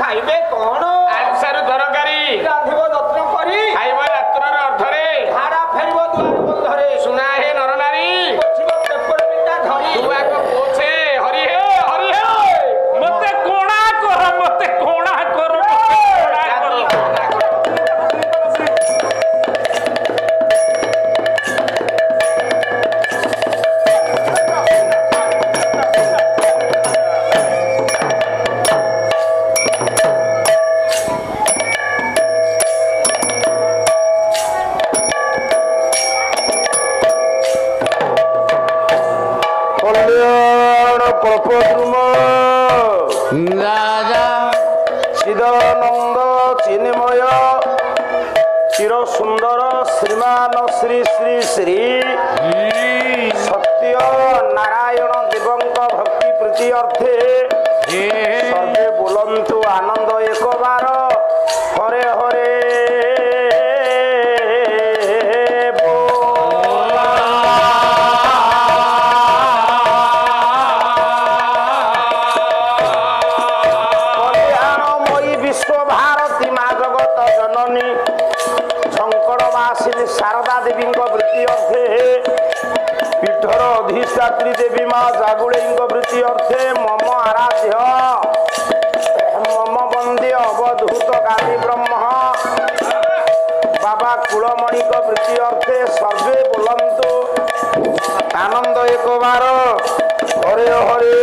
ଖାଇବେ କଣ? ଆଳୁସାରୁ ତରକାରୀ ରାନ୍ଧିବ ଯତ୍ନ କରି ଖାଇବ ରାତ୍ରର ଅର୍ଥରେ ଧାରା ଫେରିବ ଦୁଆର ବନ୍ଧରେ ସୁନା ହେ ନରନାରୀ ପୋଛିବ ପେପର ପିଟା ଧରି ତୁ ଆଗ ପୋଛେ ହରି ହେ ମତେ କୋଣା କର ମତେ କୋଣା କର কল্পদ্রুম রাজা চিদানন্দ চিন্ময় চির সুন্দর শ্রীমান শ্রী শ্রী শ্রী সত্য নারায়ণ দেবঙ্ক ভক্তি প্রীতি অর্থে সর্বে বলন্তু আনন্দ একবার হরে হরে शारदा देवी वृत्ति अर्थे पीठर अधिष्ठात्री देवी माँ जागुड़े वृत्ति अर्थे मम आराध्य मम वंदे अवधूत गांधी ब्रह्म बाबा कुलमणि वृत्ति अर्थे सर्वे बोलंतु आनंद एक बार हरे हरे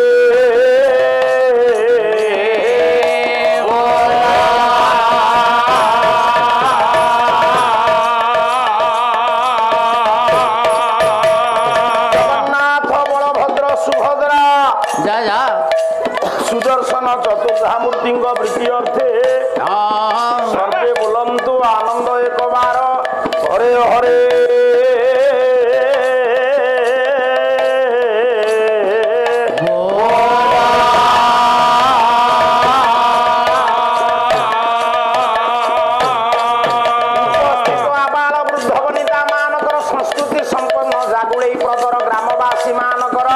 सुदर्शन चतुर्धामूर्ति वृत्ति अर्थे सर्वे बोलंतु आनंद एक बार हरे हरे आबाल वृद्ध वनिता मानकर संस्कृति संपन्न जागुड़े प्रदर ग्रामवासी मानकर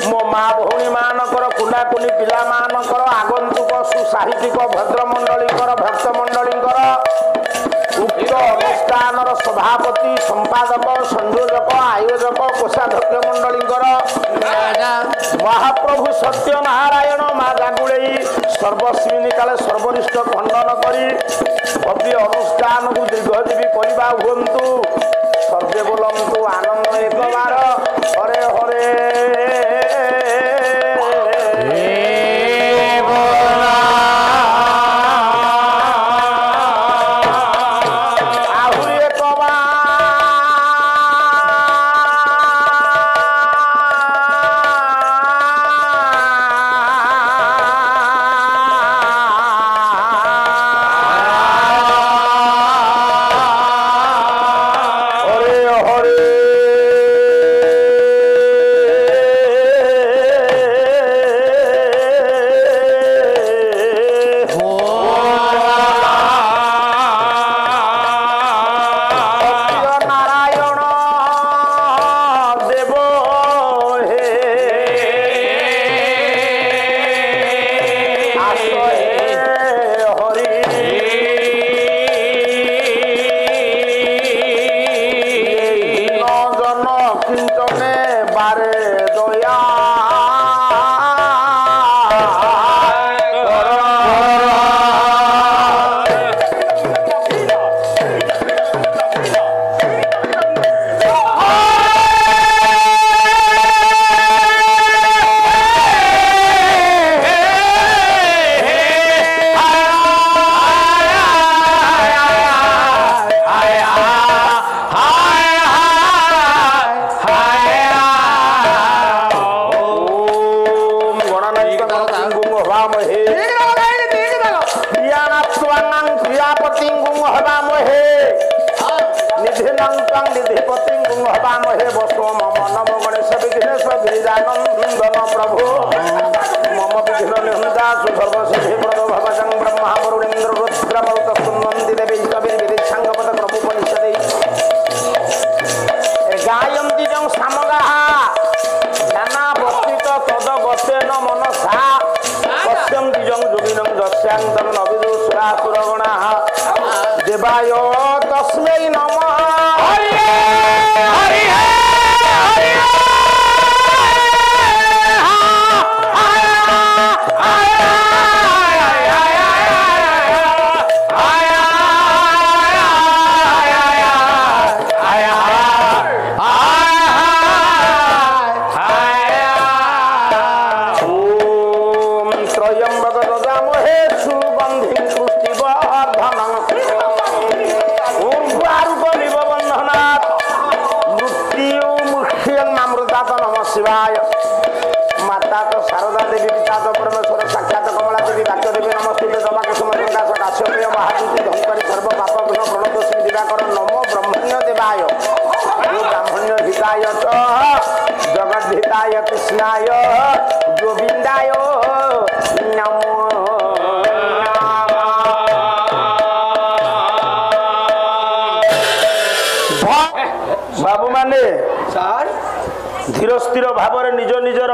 मो माँ भौणी मानकर कुनाकुनी पिला मानकर आगंतुक सुसाहित्यिक भद्रमंडलीकर भक्तमंडलीकर उक्त अनुष्ठान सभापति संपादक संयोजक आयोजक कोषाध्यक्ष मंडलीकर महाप्रभु सत्यनारायण माँ जागुड़े सर्वस्विनी काले सर्वनिष्ठ खंडन करी भव्य अनुष्ठान को दीर्घजीवी करवा हुंतु सर्वे बोलंतु आनंद एक बार हरे हरे प्रभु मम विघ्न निहंता सुधर्वसिद्धि प्रदो भवतं ब्रह्मा वरुणेन्द्र रुद्रमरुत सुन्वन्ति देवी कविर्विदिच्छाङ्गपद प्रभुपनिषदे गायन्ति जं सामगाः ध्याना बस्तित तद गतेन मनसा पश्यन्ति जं योगिनं तं नविदु सुरासुरगणाः देवाय तस्मै नमः हरि हरि हरि शिवाय माता तो शारदा देवी पिता तो परमेश्वर साक्षात कमला देवी वाक्य देवी नमस्ते दबाके समर्पणका काश्यपेय महादूती धंकरी सर्व पाप गुण प्रणतोषी दिवाकर नमो ब्रह्मण्य देवाय ब्राह्मण्य हिताय च जगद्धिताय कृष्णाय गोविंदाय नमो बाबू माने ସାର୍ धीर स्थिर भाव निज निजर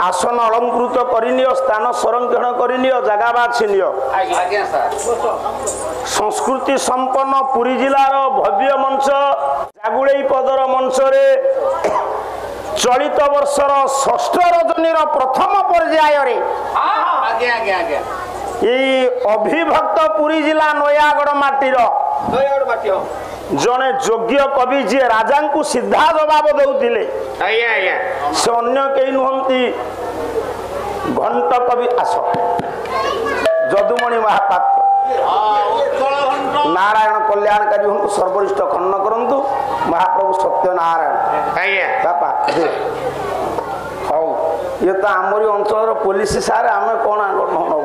आसन अलंकृत करनियो स्थान संरक्षण करनियो जगह बाछनियो ଆଜ୍ଞା ସାର୍ संस्कृति संपन्न पुरी जिलार भव्य मंच जागुड़ई पदर मंच रे चलित वर्षर षष्ठ रजनीर प्रथम पर्याय रे ଆଜ୍ଞା ଆଜ୍ଞା ଆଜ୍ଞା अभिभक्त पुरी जिला नयागढ़ माटीर ଦୟାଗଡ଼ ବାଟି ହଁ जड़े योग्य कवि जी राजा को सीधा जवाब देउथिले आज्ञा आज्ञा से अन्य कई नुहंती घंट कवि आस जदुमणि महापात्र नारायण कल्याणकारी हूँ सर्वरिष्ठ खंडन करंतु महाप्रभु सत्यनारायण आज्ञा बापा हौ ये तो आमरी अंचल पुलिस सारे आम कौन आगो नौ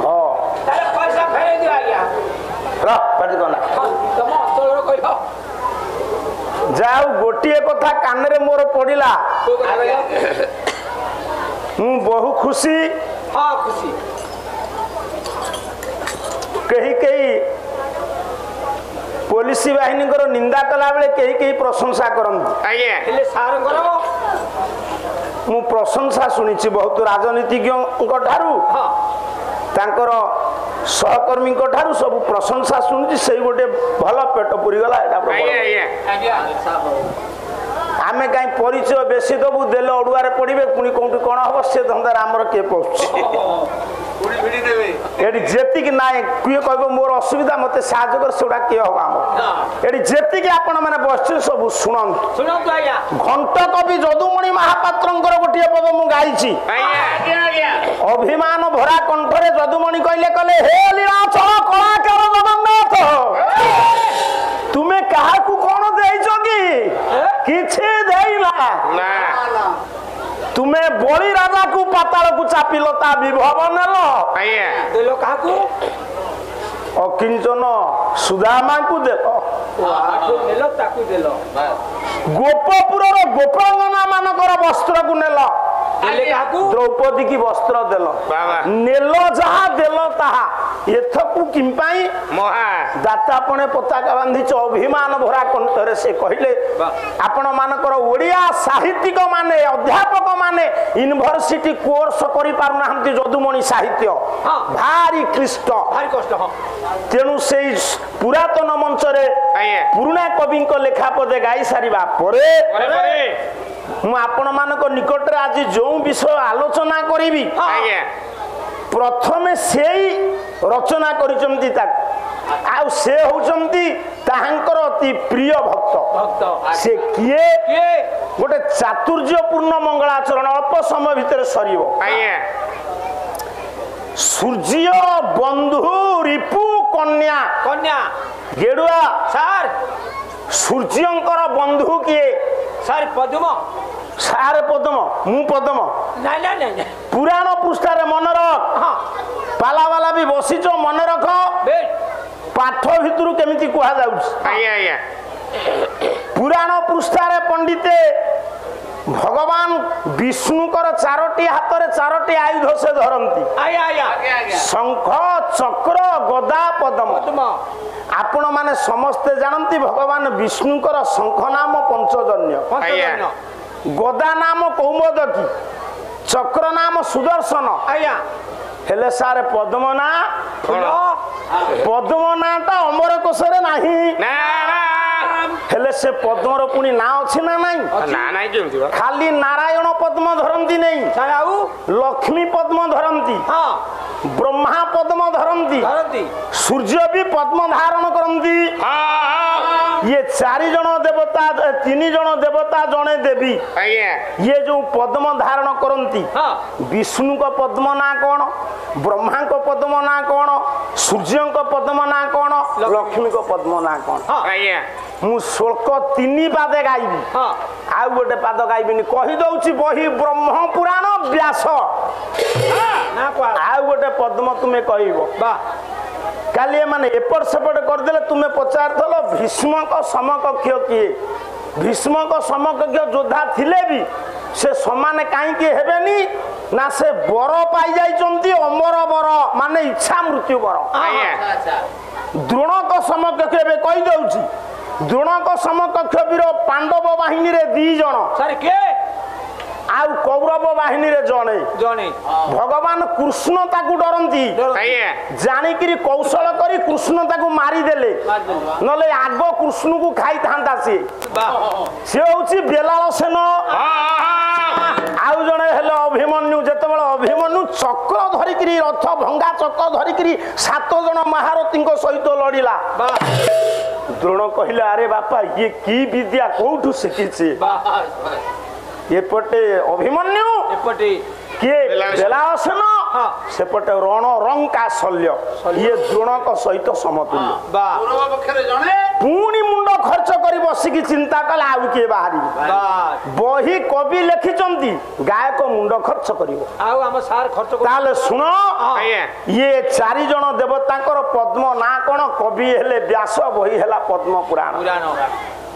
हाँ ତାହେଲେ ପଇସା ଫେରେଇ ଦିଅ ଆଜ୍ଞା पाटी कना ତମ ଅଞ୍ଚଳର କହିବ जाऊ गोटे कथा कान रे मोर पड़िला କୋଉ କଥା କହିଲ मु बहु खुशी ହଁ ଖୁସି कही कही पुलिस बाहिनी निंदा कला बेले कही कही प्रशंसा करती आज्ञा ହେଲେ ସାର୍ଙ୍କର मु प्रशंसा शुणी बहुत राजनीतिज्ञ ठारू ହଁ तांकर सहकर्मी ठारू सब प्रशंसा शुणी से गोटे भल पेट पुरीगला आज्ञा आज्ञा ଆଜ୍ଞା आमे कहीं परिचय बेसी दबू देले अड़ुआर पड़े पुणी कौटी कौन हम से धंदार आमर किए पहुँच एटी जेतिक ना किए कह मोर असुविधा मत साहय कर सेगुड़ा किए हम आम एटी जेतिक आपण मैंने बस सब शुणु ଶୁଣନ୍ତୁ ଆଜ୍ଞା घंट कवि जदुमणि महापात्र गोटे पद मु गाई आज्ञा आज्ञा अभिमान भरा कंठरे जदुमणि कहले कहले हे लीलाचल कलाकार जगन्नाथ तुम्हें क्या कौन देइछ कि किछि देइला ना तुम्हें बड़ी राजा को पाताल को चापिलता विभव नेल आज्ञा ଦେଲ କାହାକୁ अकिंचन सुदामा को देल ଆଠୁ ନେଲ ତାକୁ ଦେଲ गोपपुर गोपांगना मानकर वस्त्र को नेल ଦେଲେ କାହାକୁ द्रौपदी की वस्त्र देल बाबा नेल जहा देल ताहा एथकु किंपाई महा दातापणे पताका बांधी अभिमान भरा कंठरे से कहले आपण मानकर ओडिया साहित्यिक माने अध्यापक माने यूनिवर्सिटी कोर्स करि पारु नाहंती जदुमणि साहित्य हाँ। भारी क्लिष्ट ଭାରି କଷ୍ଟ ହଁ तेणु से पुरातन मंच रे आज्ञा पुरुणा कवि लेखा पदे गाई सारिबा परे परे मु आपण मानक निकट रे आज जो विषय आलोचना करिबी आज्ञा प्रथमे सेई रचना करिसंती ताक आ से होचंती ताहांकर अति प्रिय भक्त ଭକ୍ତ से किए କିଏ गोटे चातुर्यपूर्ण मंगलाचरण अल्प समय भितर सरिबो आज्ञा सूर्य बंधु रिपु कन्या କନ୍ୟା गेडुआ ସାର୍ सूर्यंकर बंधु किए ସାର୍ ପଦ୍ମ सारे पद्म मु पद्म ନାଇଁ ନାଇଁ ନାଇଁ ନାଇଁ पुराण पृष्ठारे मन रख ହଁ पाला वाला भी बसिच मन रख ବେଶ पाठ भितर केमिति कुहा जाउछ आज्ञा आज्ञा पुराण पृष्ठारे पंडिते भगवान विष्णुकर चारोटी हाथ रे चारोटी आयुध से धरती ଆଜ୍ଞା ଆଜ୍ଞା शंख चक्र गदा पद्म ପଦ୍ମ आपण माने समस्ते जानती भगवान विष्णुकर शंख नाम पंचजन्य ପଞ୍ଚଜନ୍ୟ गदा नाम कौमदकी ଚକ୍ର ନାମ ସୁଦର୍ଶନ ଆଜ୍ଞା ହେଲେ ସାର୍ ପଦ୍ମ ନାଁ ଫୁଲ ପଦ୍ମ ନାଁଟା ଅମର କୋଷରେ ନାହିଁ ନା ହେଲେ ସେ ପଦ୍ମର ପୁଣି ନାଁ ଅଛି ନା ନାହିଁ ନା ନାଇଁ କେମିତି ବା ଖାଲି ନାରାୟଣ ପଦ୍ମ ଧରନ୍ତି ନାହିଁ ସାର୍ ଆଉ ଲକ୍ଷ୍ମୀ ପଦ୍ମ ଧରନ୍ତି ହଁ ବ୍ରହ୍ମା ପଦ୍ମ ଧରନ୍ତି ଧରନ୍ତି ସୂର୍ଯ୍ୟ ବି ପଦ୍ମ ଧାରଣ କରନ୍ତି ଇଏ 4 ଜଣ ଦେବତା 3 ଜଣ ଦେବତା ଜଣେ ଦେବୀ ଆଜ୍ଞା ଇଏ ଯୋଉ ପଦ୍ମ ଧାରଣ କରନ୍ତି ହଁ ବିଷ୍ଣୁଙ୍କ ପଦ୍ମ ନାଁ କଣ ବ୍ରହ୍ମାଙ୍କ ପଦ୍ମ ନାଁ କଣ ସୂର୍ଯ୍ୟଙ୍କ ପଦ୍ମ ନାଁ କଣ ଲକ୍ଷ୍ମୀଙ୍କ ପଦ୍ମ ନାଁ କଣ ଆଜ୍ଞା ମୁଁ ଶ୍ଲୋକ 3 ପାଦେ ଗାଇବି ହଁ ଆଉ ଗୋଟେ ପାଦ ଗାଇବିନି କହି ଦଉଛି ବହି ବ୍ରହ୍ମ ପୁରାଣ ବ୍ୟାସ ନା କୁଆ ଆଉ ଗୋଟେ ପଦ୍ମ ତୁମେ କହିବ ବା କାଲି ଏମାନେ ଏପଟ ସେପଟ କରିଦେଲେ ତୁମେ ପଚାରିଥିଲ ଭୀଷ୍ମଙ୍କ ସମକକ୍ଷ କିଏ ଭୀଷ୍ମଙ୍କ ସମକକ୍ଷ ଯୋଦ୍ଧା ଥିଲେ ବି ସେ ସମାନ କାହିଁକି ହେବେନି ନା ସେ ବର ପାଇଯାଇଛନ୍ତି ଅମର ବର ମାନେ ଇଚ୍ଛା ମୃତ୍ୟୁ ବର ଆଜ୍ଞା ଦ୍ରୋଣଙ୍କ ସମକକ୍ଷ ଏବେ କହିଦେଉଛି ଦ୍ରୋଣଙ୍କ ସମକକ୍ଷ ବୀର ପାଣ୍ଡବ ବାହିନୀରେ 2 ଜଣ ସାର୍ କିଏ ଆଉ କୌରବ ବାହିନୀରେ ଜଣେ ଜଣେ ଭଗବାନ କୃଷ୍ଣ ତାକୁ ଡରନ୍ତି ଆଜ୍ଞା ଜାଣିକିରି କୌଶଳ କରି କୃଷ୍ଣ ତାକୁ ମାରିଦେଲେ ନହେଲେ ଆଗ କୃଷ୍ଣକୁ ଖାଇଥାନ୍ତା ସିଏ ସିଏ ହଉଛି ବେଲାଳ ସେନ ଆଉ ଜଣେ ହେଲେ ଅଭିମନ୍ୟୁ ଯେତେବେଳେ ଅଭିମନ୍ୟୁ ଚକ୍ର ଧରିକିରି ରଥ ଭଙ୍ଗା ଚକ୍ର ଧରିକିରି 7 ଜଣ ମହାରଥୀଙ୍କ ସହିତ ଲଢିଲା ଦ୍ରୋଣ କହିଲେ ଆରେ ବାପା ଇଏ କି ବିଦ୍ୟା କୋଉଠୁ ଶିଖିଛି ଏପଟେ ଅଭିମନ୍ୟୁ ଏପଟେ କିଏ ବେଲାଳସେନ ସେପଟେ ରଣ ରଙ୍କା ଶଲ୍ୟ ଇଏ ଦ୍ରୋଣଙ୍କ ସହିତ ସମତୁଲ୍ୟ ବା ପୁଣି ମୁଣ୍ଡ ଖର୍ଚ୍ଚ କରି ବସିକି ଚିନ୍ତା କଲେ ଆଉ କିଏ ବାହାରିବ ବହି କବି ଲେଖିଛନ୍ତି ଗାୟକ ମୁଣ୍ଡ ଖର୍ଚ୍ଚ କରିବ ଆଉ ଆମ ସାର୍ ଖର୍ଚ୍ଚ ତାହେଲେ ଶୁଣ ଆଜ୍ଞା ଇଏ 4 ଜଣ ଦେବତାଙ୍କର ପଦ୍ମ ନାଁ କଣ କବି ହେଲେ ବ୍ୟାସ ବହି ହେଲା ପଦ୍ମ ପୁରାଣ ପୁରାଣ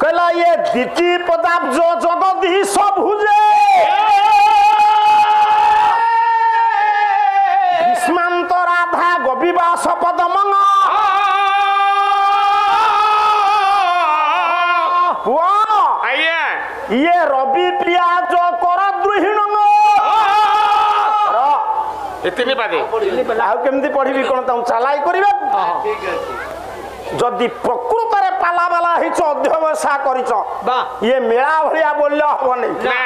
କହିଲା ଇଏ ଦ୍ୱିତୀୟ ପଦାବ୍ଜ ଜଗଦୀଶ ଭୁଜେ ଭୀଷ୍ମାନ୍ତ ରାଧା ଗବିବାସ ପଦମଙ୍ଗ ପୁଅ ଆଜ୍ଞା ଇଏ ରବି ପ୍ରିୟା ଯୋ କର ଦ୍ରୁହିଣ ଏତିନି ପାଦେ ଆଉ କେମିତି ପଢିବି କଣ ତାଙ୍କୁ ଚାଲାଇ କରିବେ ଯଦି ପ୍ରକୃତରେ ପାଲା ବାଲା ହେଇଛ ଅଧ୍ୟବସା କରିଛ ଇଏ ମେଳା ଭଳିଆ ବୋଲିଲେ ହବନି ନା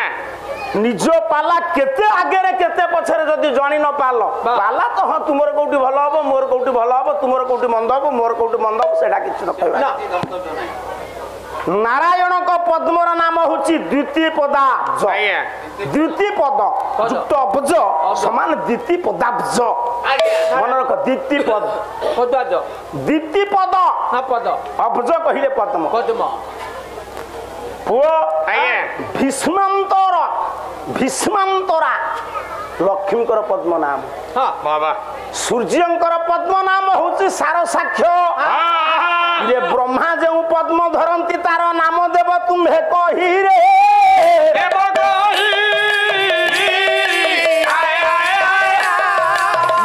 ନିଜ ପାଲା କେତେ ଆଗରେ କେତେ ପଛରେ ଯଦି ଜାଣି ନ ପାରିଲ ପାଲା ତ ହଁ ତୁମର କୋଉଠି ଭଲ ହବ ମୋର କୋଉଠି ଭଲ ହବ ତୁମର କୋଉଠି ମନ୍ଦ ହବ ମୋର କୋଉଠି ମନ୍ଦ ହବ ସେଟା କିଛି ନ କହିବା ନାରାୟଣଙ୍କ ପଦ୍ମର ନାମ ହଉଛି ଦ୍ୱିତୀୟ ପଦାବ୍ଜ ଦ୍ୱିତୀୟ ପଦ ଯୁକ୍ତ ଅବ୍ଜ ସମାନ ଦ୍ୱିତୀୟ ପଦାବ୍ଜ ମନେ ରଖ ଦ୍ୱିତୀୟ ପଦ ଦ୍ୱିତୀୟ ପଦ ପଦ ଅବ୍ଜ କହିଲେ ପଦ୍ମ ପଦ୍ମ ପୁଅ ଭୀଷ୍ମାନ୍ତରା ଲକ୍ଷ୍ମୀଙ୍କର ପଦ୍ମ ନାମ ବାବା ସୂର୍ଯ୍ୟଙ୍କର ପଦ୍ମ ନାମ ହଉଛି ସାର ସାକ୍ଷ୍ୟ ଇଏ ବ୍ରହ୍ମା ଯେଉଁ ପଦ୍ମ ଧରନ୍ତି ତାର ନାମ ଦେବ ତୁମ୍ଭେ କହିରେ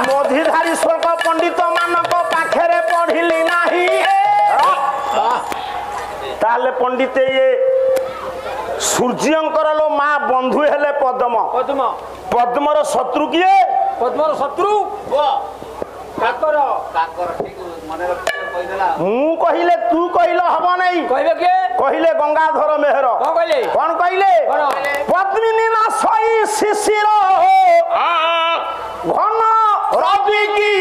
ମଧିଧାରୀ ସ୍ୱର୍ଗ ପଣ୍ଡିତ ମାନଙ୍କ ପାଖରେ ପଢିଲି ନାହିଁ ତାହେଲେ ପଣ୍ଡିତ ଇଏ ସୂର୍ଯ୍ୟଙ୍କର लो ମା ବନ୍ଧୁ ହେଲେ ପଦ୍ମ ପଦ୍ମ ପଦ୍ମର ଶତ୍ରୁ କିଏ ପଦ୍ମର ଶତ୍ରୁ କାକର ମୁଁ କହିଲେ ତୁ କହିଲେ ହବ ନାହିଁ କହିବେ କିଏ କହିଲେ ଗଙ୍ଗାଧର ମେହେର କଣ କହିଲେ କଣ କହିଲେ ପଦ୍ମିନୀ ନା ସଇ ଶିଶିର ଘନ ରବି କି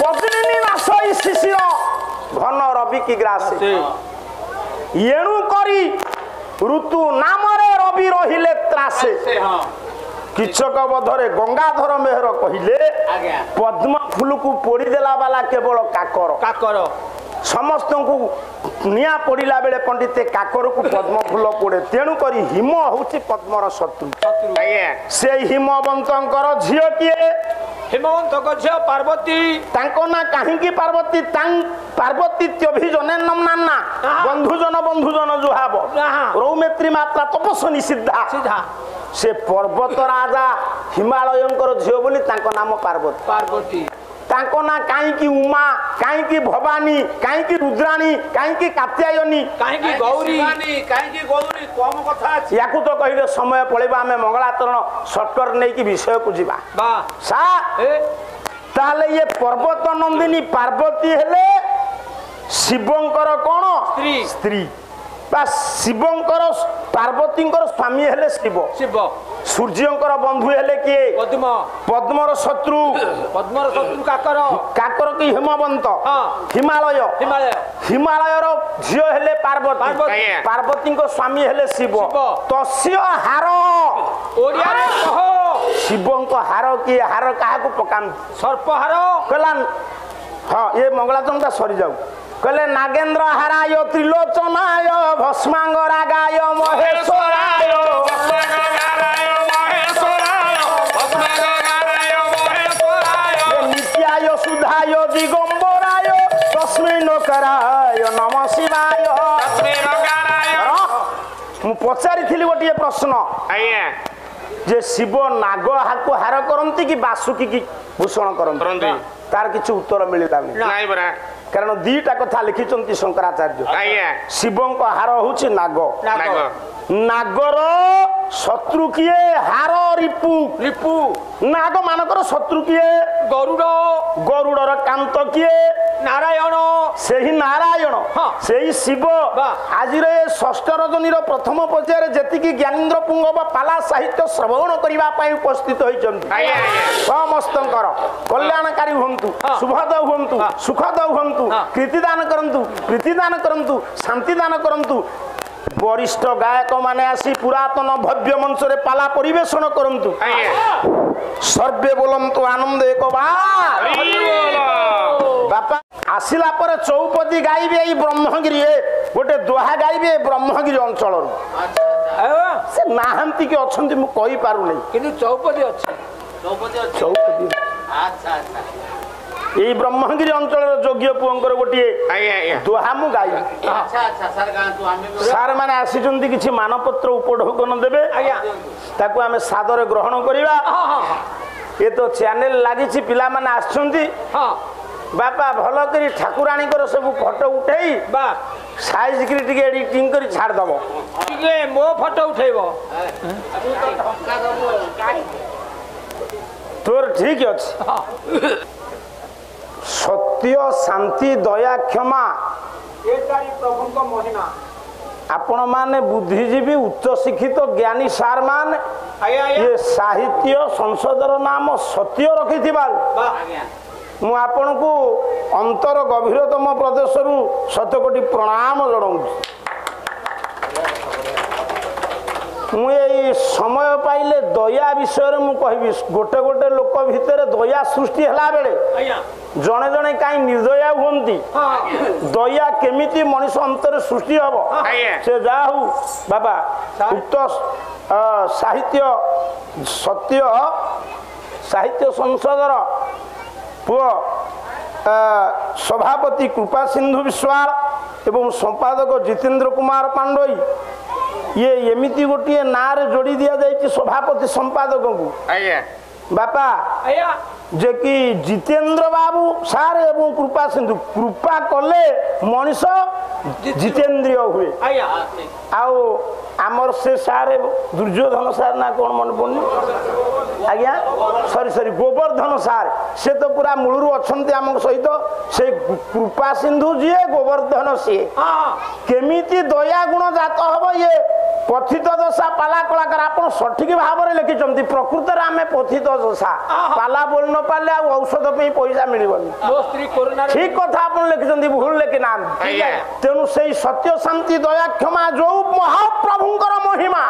ପଦ୍ମିନୀ ନା ସଇ ଶିଶିର ଘନ ରବି କି ଗ୍ରାସେ ଏଣୁ କରି ଋତୁ ନାମରେ ରବି ରହିଲେ ତ୍ରାସେ କିଚକ ବଧରେ ଗଙ୍ଗାଧର ମେହେର କହିଲେ ପଦ୍ମ ଫୁଲକୁ ପୋଡ଼ିଦେଲା ବାଲା କେବଳ କାକର ସମସ୍ତଙ୍କୁ ନିଆଁ ପୋଡ଼ିଲା ବେଳେ ପଣ୍ଡିତେ କାକରକୁ ପଦ୍ମ ଫୁଲ ପୋଡ଼େ ତେଣୁ କରି ହିମ ହଉଛି ପଦ୍ମର ଶତ୍ରୁ ସେଇ ହିମବନ୍ତଙ୍କର ଝିଅ କିଏ ହିମବନ୍ତଙ୍କ ଝିଅ ପାର୍ବତୀ ତାଙ୍କ ନାଁ କାହିଁକି ପାର୍ବତୀ ପାର୍ବତୀ ତ୍ୟଭିଜନେ ନାନା ବନ୍ଧୁଜନ ଜୁହାବ ରୌମେତ୍ରୀ ମାତ୍ରା ତପସ୍ୱନୀ ସିଦ୍ଧା ସେ ପର୍ବତ ରାଜା ହିମାଳୟଙ୍କର ଝିଅ ବୋଲି ତାଙ୍କ ନାମ ପାର୍ବତୀ ତାଙ୍କ ନାଁ କାହିଁକି ଉମା, କାହିଁକି ଭବାନୀ, କାହିଁକି ରୁଦ୍ରାଣୀ, କାହିଁକି କାତ୍ୟାୟନୀ, କାହିଁକି ଗୌରୀ, କାହିଁକି ଗୌରୀ କମ କଥା ଅଛି। ୟାକୁ ତ କହିଲେ ସମୟ ପଳେଇବ। ଆମେ ମଙ୍ଗଳାଚରଣ ସର୍ଟକଟ ନେଇକି ବିଷୟକୁ ଯିବା। ବା ସା ତାହେଲେ ଇଏ ପର୍ବତ ନନ୍ଦିନୀ ପାର୍ବତୀ ହେଲେ ଶିବଙ୍କର କଣ ସ୍ତ୍ରୀ ସ୍ତ୍ରୀ ବା ଶିବଙ୍କର ପାର୍ବତୀଙ୍କର ସ୍ୱାମୀ ହେଲେ ଶିବ। ଶିବ ସୂର୍ଯ୍ୟଙ୍କର ବନ୍ଧୁ ହେଲେ କିଏ? ପଦ୍ମ ପଦ୍ମର ଶତ୍ରୁ ପଦ୍ମର ଶତ୍ରୁ କାକର କାକର କି ହେମବନ୍ତ ହଁ। ହିମାଳୟ ହିମାଳୟ ହିମାଳୟର ଝିଅ ହେଲେ ପାର୍ବତୀ ପାର୍ବତୀ। ପାର୍ବତୀଙ୍କ ସ୍ୱାମୀ ହେଲେ ଶିବ। ଶିବ। ତସ୍ୟ ହାର ଓଡ଼ିଆରେ କହ ଶିବଙ୍କ ହାର କିଏ? ହାର କାହାକୁ ପକାନ୍ତି? ସର୍ପହାର କହିଲା ହଁ ଏ ମଙ୍ଗଳାଚରଣଟା ସରିଯାଉ। କହିଲେ ନାଗେନ୍ଦ୍ର ହାରାୟ ତ୍ରିଲୋଚନାୟ ଭସ୍ମାଙ୍ଗ ରାଗାୟ ମହେଶ୍ୱରାୟ ନିତ୍ୟାୟ ସୁଧାୟ ଦିଗମ୍ବରାୟ ତସ୍ମୈ ନକରାୟ ନମ ଶିବାୟ। ମୁଁ ପଚାରିଥିଲି ଗୋଟିଏ ପ୍ରଶ୍ନ ଯେ ଶିବ ନାଗ ହାକୁ ହାର କରନ୍ତି କି ବାସୁକି କି ଭୂଷଣ କରନ୍ତି? ତାର କିଛି ଉତ୍ତର ମିଳିଲାନି। କାରଣ ଦିଟା କଥା ଲିଖିଛନ୍ତି ଶଙ୍କରାଚାର୍ଯ୍ୟ। ଶିବଙ୍କ ହାର ହଉଛି ନାଗ। ନାଗର ଶତ୍ରୁ କିଏ? ହାର ରିପୁ। ରିପୁ ନାଗ ମାନଙ୍କର ଶତ୍ରୁ କିଏ? ଗରୁଡ଼ ଗରୁଡର କାନ୍ତ କିଏ? ନାରାୟଣ ସେହି ନାରାୟଣ ହଁ। ସେହି ଶିବ। ବାଃ। ଆଜିର ଏ ଷଷ୍ଠ ରଜନୀର ପ୍ରଥମ ପର୍ଯ୍ୟାୟରେ ଯେତିକି ଜ୍ଞାନେନ୍ଦ୍ର ପୁଙ୍ଗବ ପାଲା ସାହିତ୍ୟ ଶ୍ରବଣ କରିବା ପାଇଁ ଉପସ୍ଥିତ ହୋଇଛନ୍ତି ସମସ୍ତଙ୍କର କଲ୍ୟାଣକାରୀ ହୁଅନ୍ତୁ, ହଁ। ଶୁଭଦ ହୁଅନ୍ତୁ, ହଁ। ସୁଖଦ ହୁଅନ୍ତୁ, ହଁ। କୀର୍ତ୍ତିଦାନ କରନ୍ତୁ, ପ୍ରୀତିଦାନ କରନ୍ତୁ, ଶାନ୍ତିଦାନ କରନ୍ତୁ। ବରିଷ୍ଠ ଗାୟକ ମାନେ ଆସି ପୁରାତନ ଭବ୍ୟ ମଞ୍ଚରେ ପାଲା ପରିବେଷଣ କରନ୍ତୁ। ସର୍ବେ ବୋଲନ୍ତୁ ଆନନ୍ଦ ଏକ ବାପା ଆସିଲା ପରେ ଚୌପଦୀ ଗାଇବେ ଏଇ ବ୍ରହ୍ମଗିରି ଗୋଟେ ଦୋହା ଗାଇବେ ବ୍ରହ୍ମଗିରି ଅଞ୍ଚଳରୁ। ସେ ନାହାନ୍ତି କି ଅଛନ୍ତି ମୁଁ କହିପାରୁନି, କିନ୍ତୁ ଚୌପଦୀ ଅଛି। ଚୌପଦୀ ଏଇ ବ୍ରହ୍ମଗିରି ଅଞ୍ଚଳର ଯୋଗ୍ୟ ପୁଅଙ୍କର ଗୋଟିଏ ଦୋହା ମୁଁ ଗାଇବି। ସାର୍ ମାନେ ଆସିଛନ୍ତି କିଛି ମାନପତ୍ର ଉପଢୌକନ ଦେବେ, ତାକୁ ଆମେ ସାଦରେ ଗ୍ରହଣ କରିବା। ଏ ତ ଚ୍ୟାନେଲ ଲାଗିଛି, ପିଲାମାନେ ଆସିଛନ୍ତି। ବାପା ଭଲ କରି ଠାକୁରାଣୀଙ୍କର ସବୁ ଫଟୋ ଉଠେଇ ବା ସାଇଜ କରି ଟିକେ ଏଡିଟିଂ କରି ଛାଡିଦବ। ଟିକେ ମୋ ଫଟୋ ଉଠେଇବ। ତୋର ଠିକ ଅଛି। ସତ୍ୟ ଶାନ୍ତି ଦୟା କ୍ଷମା ପ୍ରଭୁଙ୍କ ମହିମା। ଆପଣ ମାନେ ବୁଦ୍ଧିଜୀବୀ ଉଚ୍ଚ ଶିକ୍ଷିତ ଜ୍ଞାନୀ ସାର୍ ମାନେ ଇଏ ସାହିତ୍ୟ ସଂସଦର ନାମ ସତ୍ୟ ରଖିଥିବାରୁ ମୁଁ ଆପଣଙ୍କୁ ଅନ୍ତର ଗଭୀରତମ ପ୍ରଦେଶରୁ ଶତକୋଟି ପ୍ରଣାମ ଜଣାଉଛି। ମୁଁ ଏଇ ସମୟ ପାଇଲେ ଦୟା ବିଷୟରେ ମୁଁ କହିବି। ଗୋଟେ ଗୋଟେ ଲୋକ ଭିତରେ ଦୟା ସୃଷ୍ଟି ହେଲା ବେଳେ ଜଣେ ଜଣେ କାହିଁ ନିର୍ଦୟା ହୁଅନ୍ତି, ଦୟା କେମିତି ମଣିଷ ଅନ୍ତରେ ସୃଷ୍ଟି ହବ ସେ ଯାହା ହଉ ବାବା ଉକ୍ତ ସାହିତ୍ୟ ସତ୍ୟ ସାହିତ୍ୟ ସଂସଦର ପୁଅ ସଭାପତି କୃପା ସିନ୍ଧୁ ବିଶ୍ୱାଳ ଏବଂ ସମ୍ପାଦକ ଜିତେନ୍ଦ୍ର କୁମାର ପାଣ୍ଡୋଇ ଇଏ ଏମିତି ଗୋଟିଏ ନାଁରେ ଯୋଡ଼ି ଦିଆଯାଇଛି ସଭାପତି ସମ୍ପାଦକଙ୍କୁ ବାପା ଯେ କି ଜିତେନ୍ଦ୍ର ବାବୁ ସାର୍ ଏବଂ କୃପା ସିନ୍ଧୁ। କୃପା କଲେ ମଣିଷ ଜିତେନ୍ଦ୍ରିୟ ହୁଏ। ଆଉ ଆମର ସେ ସାର୍ ଦୁର୍ଯ୍ୟୋଧନ ସାର୍ ନା କଣ ମନେ ପଡୁନି ଆଜ୍ଞା ସରି ଗୋବର୍ଦ୍ଧନ ସାର୍ ସେ ତ ପୁରା ମୂଳରୁ ଅଛନ୍ତି ଆମ ସହିତ। ସେ କୃପା ସିନ୍ଧୁ ଯିଏ ଗୋବର୍ଦ୍ଧନ ସିଏ। କେମିତି ଦୟା ଗୁଣ ଜାତ ହବ ଇଏ ପଥିତ ଦଶା ପାଲା କଳାକାର ଆପଣ ସଠିକ ଭାବରେ ଲେଖିଛନ୍ତି। ପ୍ରକୃତରେ ଆମେ ପଥିତ ଦଶା ପାଲା ବୋଳି ନ ପାରିଲେ ଆଉ ଔଷଧ ପାଇଁ ପଇସା ମିଳିବନି। ଠିକ କଥା ଆପଣ ଲେଖିଛନ୍ତି, ଭୁଲ ଲେଖି ନାହାନ୍ତି। ତେଣୁ ସେଇ ସତ୍ୟ ଶାନ୍ତି ଦୟା କ୍ଷମା ଯୋଉ ମହାପ୍ରଭୁଙ୍କର ମହିମା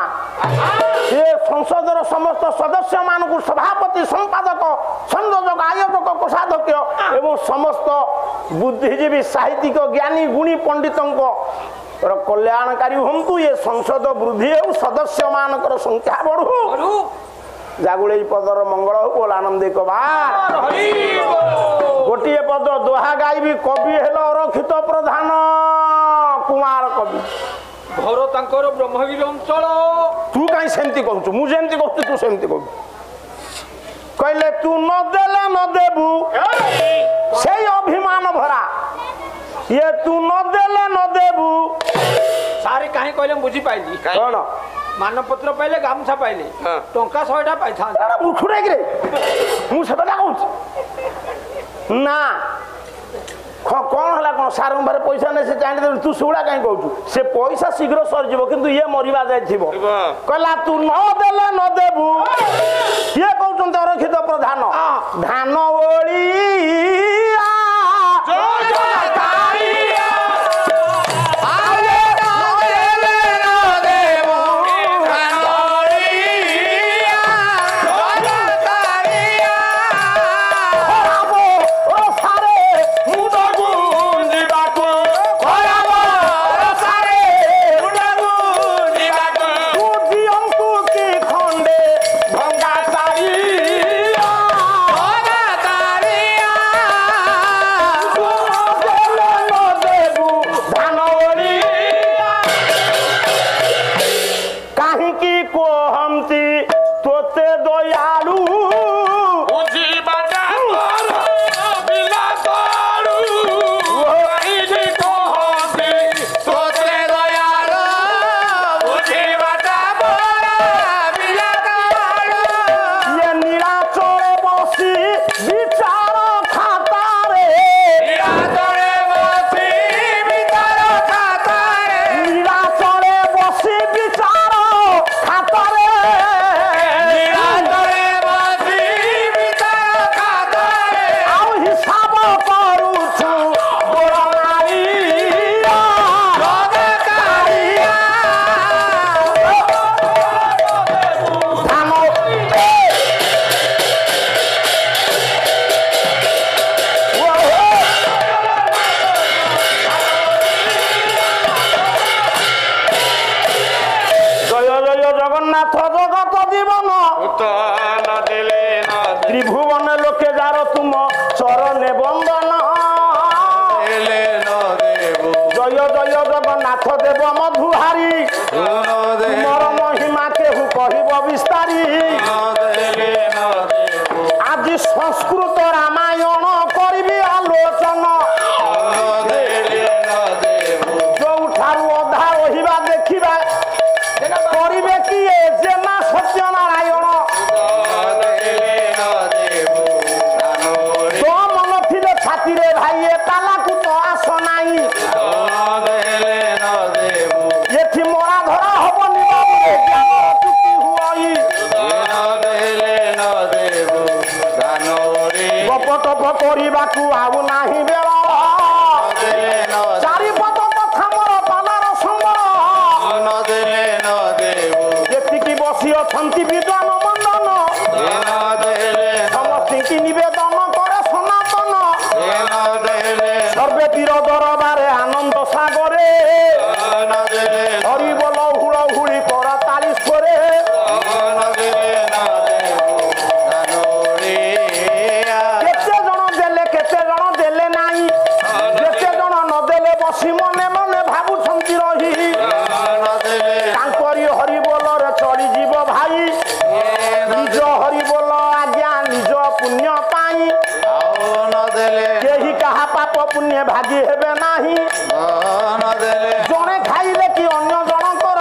ସେ ସଂସଦର ସମସ୍ତ ସଦସ୍ୟ ମାନଙ୍କୁ ସଭାପତି ସମ୍ପାଦକ ସଂଯୋଜକ ଆୟୋଜକ କୋଷାଧ୍ୟକ୍ଷ ଏବଂ ସମସ୍ତ ବୁଦ୍ଧିଜୀବୀ ସାହିତ୍ୟିକ ଜ୍ଞାନୀ ଗୁଣୀ ପଣ୍ଡିତଙ୍କ କଲ୍ୟାଣକାରୀ ହୁଅନ୍ତୁ। ଏ ସଂସଦ ବୃଦ୍ଧି ହେଉ, ସଦସ୍ୟ ମାନଙ୍କର ସଂଖ୍ୟା ବଢୁ, ଜାଗୁଳେଇ ପଦର ମଙ୍ଗଳ ହଉ। ବୋଲ ଆନନ୍ଦିକ ଗୋଟିଏ ପଦ ଦୋହା ଗାଇବି। କବି ହେଲ ଅରକ୍ଷିତ ପ୍ରଧାନ କୁମାର କବି। ଘର ତାଙ୍କର ବ୍ରହ୍ମଗିରି ଅଞ୍ଚଳ। ତୁ କାହିଁ ସେମିତି କହୁଛୁ? ମୁଁ ଯେମିତି କହୁଛୁ ତୁ ସେମିତି କହୁଛୁ। କହିଲେ ତୁ ନଦେଲେ ନ ଦେବୁ ସେଇ ଅଭିମାନ ଭରା ଇଏ ତୁ ନଦେଲେ ନ ଦେବୁ ସାରେ କାହିଁ କହିଲେ ମୁଁ ବୁଝିପାଇଲି କଣ ମାନପତ୍ର ପାଇଲେ ଗାମୁଛା ପାଇଲେ ଟଙ୍କା 100ଟା ପାଇଥାନ୍ତା ମୂର୍ଖଟା କିରେ ମୁଁ ସେଟା କହୁଛି ନା କଣ ହେଲା କଣ ସାରଙ୍କ ପାଖରେ ପଇସା ନେଇ ସେ ଚାହିଁଲେ ତୁ ସେଗୁଡା କାହିଁ କହୁଛୁ ସେ ପଇସା ଶୀଘ୍ର ସରିଯିବ କିନ୍ତୁ ଇଏ ମରିବା ଯାଇଥିବ କହିଲା ତୁ ନ ଦେଲେ ନ ଦେବୁ କିଏ କହୁଛନ୍ତି ଅରକ୍ଷିତ ପ୍ରଧାନ ଧାନ ଓଳି ত্রিভুবন লোকে যার তুম চরণে বন্দন জয় জয় জগন্নাথ দেব মধুহারি তুমর মহিমা কেহু কহিব বিস্তারি আজি সংস্কৃত রামায়ণ করিবি আলোচন যোউঠারু অধা রহিবা দেখিবা করিবে কিয়ে যে না সত্যনারায়ণ মন থিলে ছাতিরে ভাইয়ে তালাকু তো আস নাই এটি মরা ধরা হবনি বাবুরে জ্ঞানর চুক্তি হুয়াই গপ টপ করিবাকু আউ নাহি বেল চারিপট কথা মোর পালার সম্বর যেতিকি বসি অছন্তি বিদ্বান মন্ডন সমস্তি নিবেদন করে সনাতন সর্বে তীর দরবারে আনন্দ সাগরে হরি বল হুড় হুড়ি কর তালিশ করে কেতে জন দেলে নাই যেতে জন নদেলে বসি মনে মনে ভাবুছন্তি রহি তাঙ্করি হরি বলরে চড়ি যাব ভাই নিজ হরি বল আজ্ঞা নিজ পুণ্য পাই কেহি কাহা পাপ পুণ্যে ভাগি হেবে নাহি জনে খাইলে কি অন্য জনকর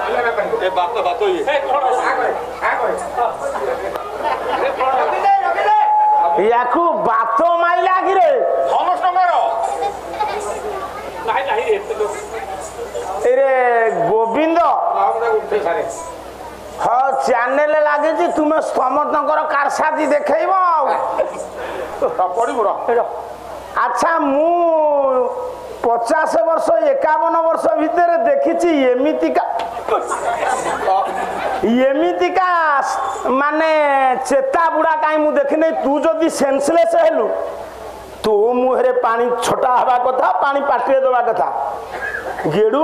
ए बात बात ये ए कोण याकू बात माइला कि रे समस्त मारो नाही नाही रे गोविंद उठे सारे हाँ चैनल लगे तुम समस्त कारसादी देखब अच्छा मु 50 वर्ष 51 वर्ष भितर देखी एमितिका माने चेता बुढ़ा कहीं मु देखने तू जदि सेंसलेस हेलु तू मुहरे पानी छोटा हवा कथा पानी पाटे दवा कथा गेडु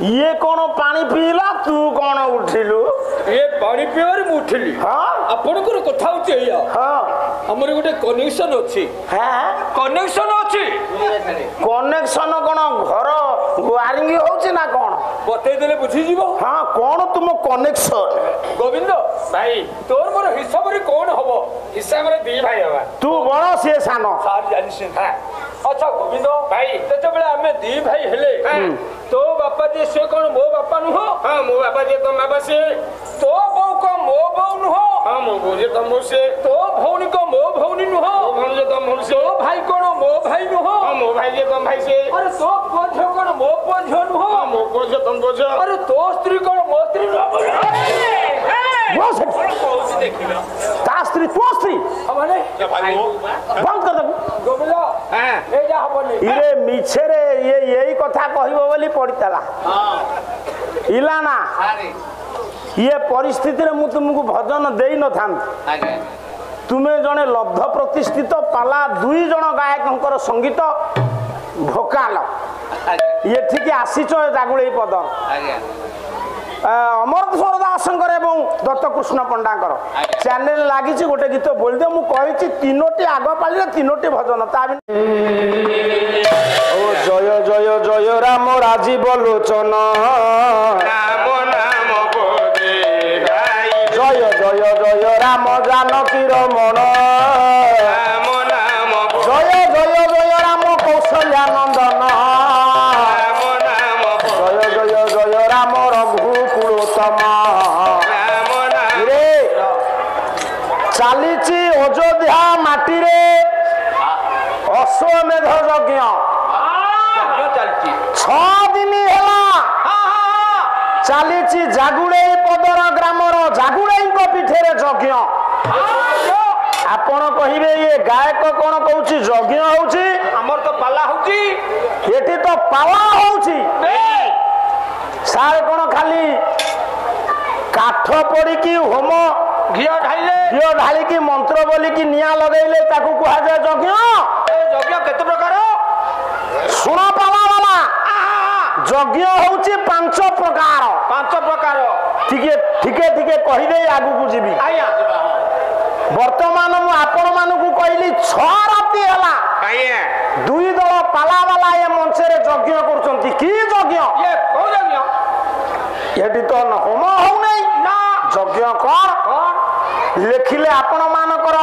ये कौन पानी पीला तू कौन उठिलु ये पानी पियर मु उठिली हाँ आपनकर कथा होची या हाँ हमर गोटे कनेक्शन अछि हाँ कनेक्शन अछि कनेक्शन कौन घर वायरिंग होची ना कौन बतै देले बुझी जीवो हाँ कौन तुम कनेक्शन गोविंद भाई तोर मोर हिसाब रे कोन हबो हिसाब रे दी भाई हवा तू बड़ से सानो सार जानिस हां अच्छा गोविंद भाई तते बेले हमें दी भाई हेले तो बापा जे से कोन मो बापा नु हो हां मो बापा जे तो बाबा से तो बौ को मो बौ नु हो हां मो बो जे तो मो से तो भौनी को मो भौनी नु हो भौनी जे तो मो से तो भाई कोन मो भाई नु हो हां मो भाई जे तो भाई से अरे तो पोझो कोन मो पोझो नु हो हां मो को जे तुम बोझो अरे तो स्त्री कोन मो स्त्री नु हो ता स्त्री तो स्त्री हमने भाई बंद कर दे गोविंद हां ए जा हबनी इरे मिछे रे ये यही कथा कहबो बोली पड़तला हां इला ना अरे ये परिस्थिति रे मु तुमको भजन देई न थान आगे तुमे जने लब्ध प्रतिष्ठित पाला दुई जन गायकंकर संगीत भोकाल ये ठीक आसीच जागुळे पद आगे अमरश्वर दासंकर एवं दत्तकृष्ण पंडांकर चैनल लगी गोटे गीत बोल दे मु कही तीनोटी आग पाली तीनोटी भजन ता ओ जय जय जय राम राजीव लोचन नाम नाम बोधे गाई जय जय जय राम जानकी रमण नाम नाम जय जय जय राम कौशल्यानंदन नाम नाम जय जय जय राम रघुकुलोत्तम नाम नाम रे चलीची अयोध्या माटी रे अश्वमेध यज्ञ चलची 6 दिन है चलीची जागुड़े पदर ग्रामर जागुड़े पीठे यज्ञ आपण कहिबे ये गायक कौन कहूची यज्ञ होची हमर तो पाला होची एटी तो पाला होची सार कौन खाली काठ पड़ी की होम घिया ढाइले घिओ ढाली की मंत्र बोली की निया लगेले ताकू कहा जाए यज्ञ ए यज्ञ केते प्रकार सुन पाला वाला यज्ञ होची 5 प्रकार 5 प्रकार ठीके ठीके ठीके कहि दे आगु को जीवी आया वर्तमान मु आपण मानकु कहली 6 राती हला आइए 2 दल पाला वाला ये मंच रे यज्ञ करचंती की यज्ञ ये को यज्ञ एटी तो होम हो नहीं ना यज्ञ कर कौन लेखिले आपण मानकर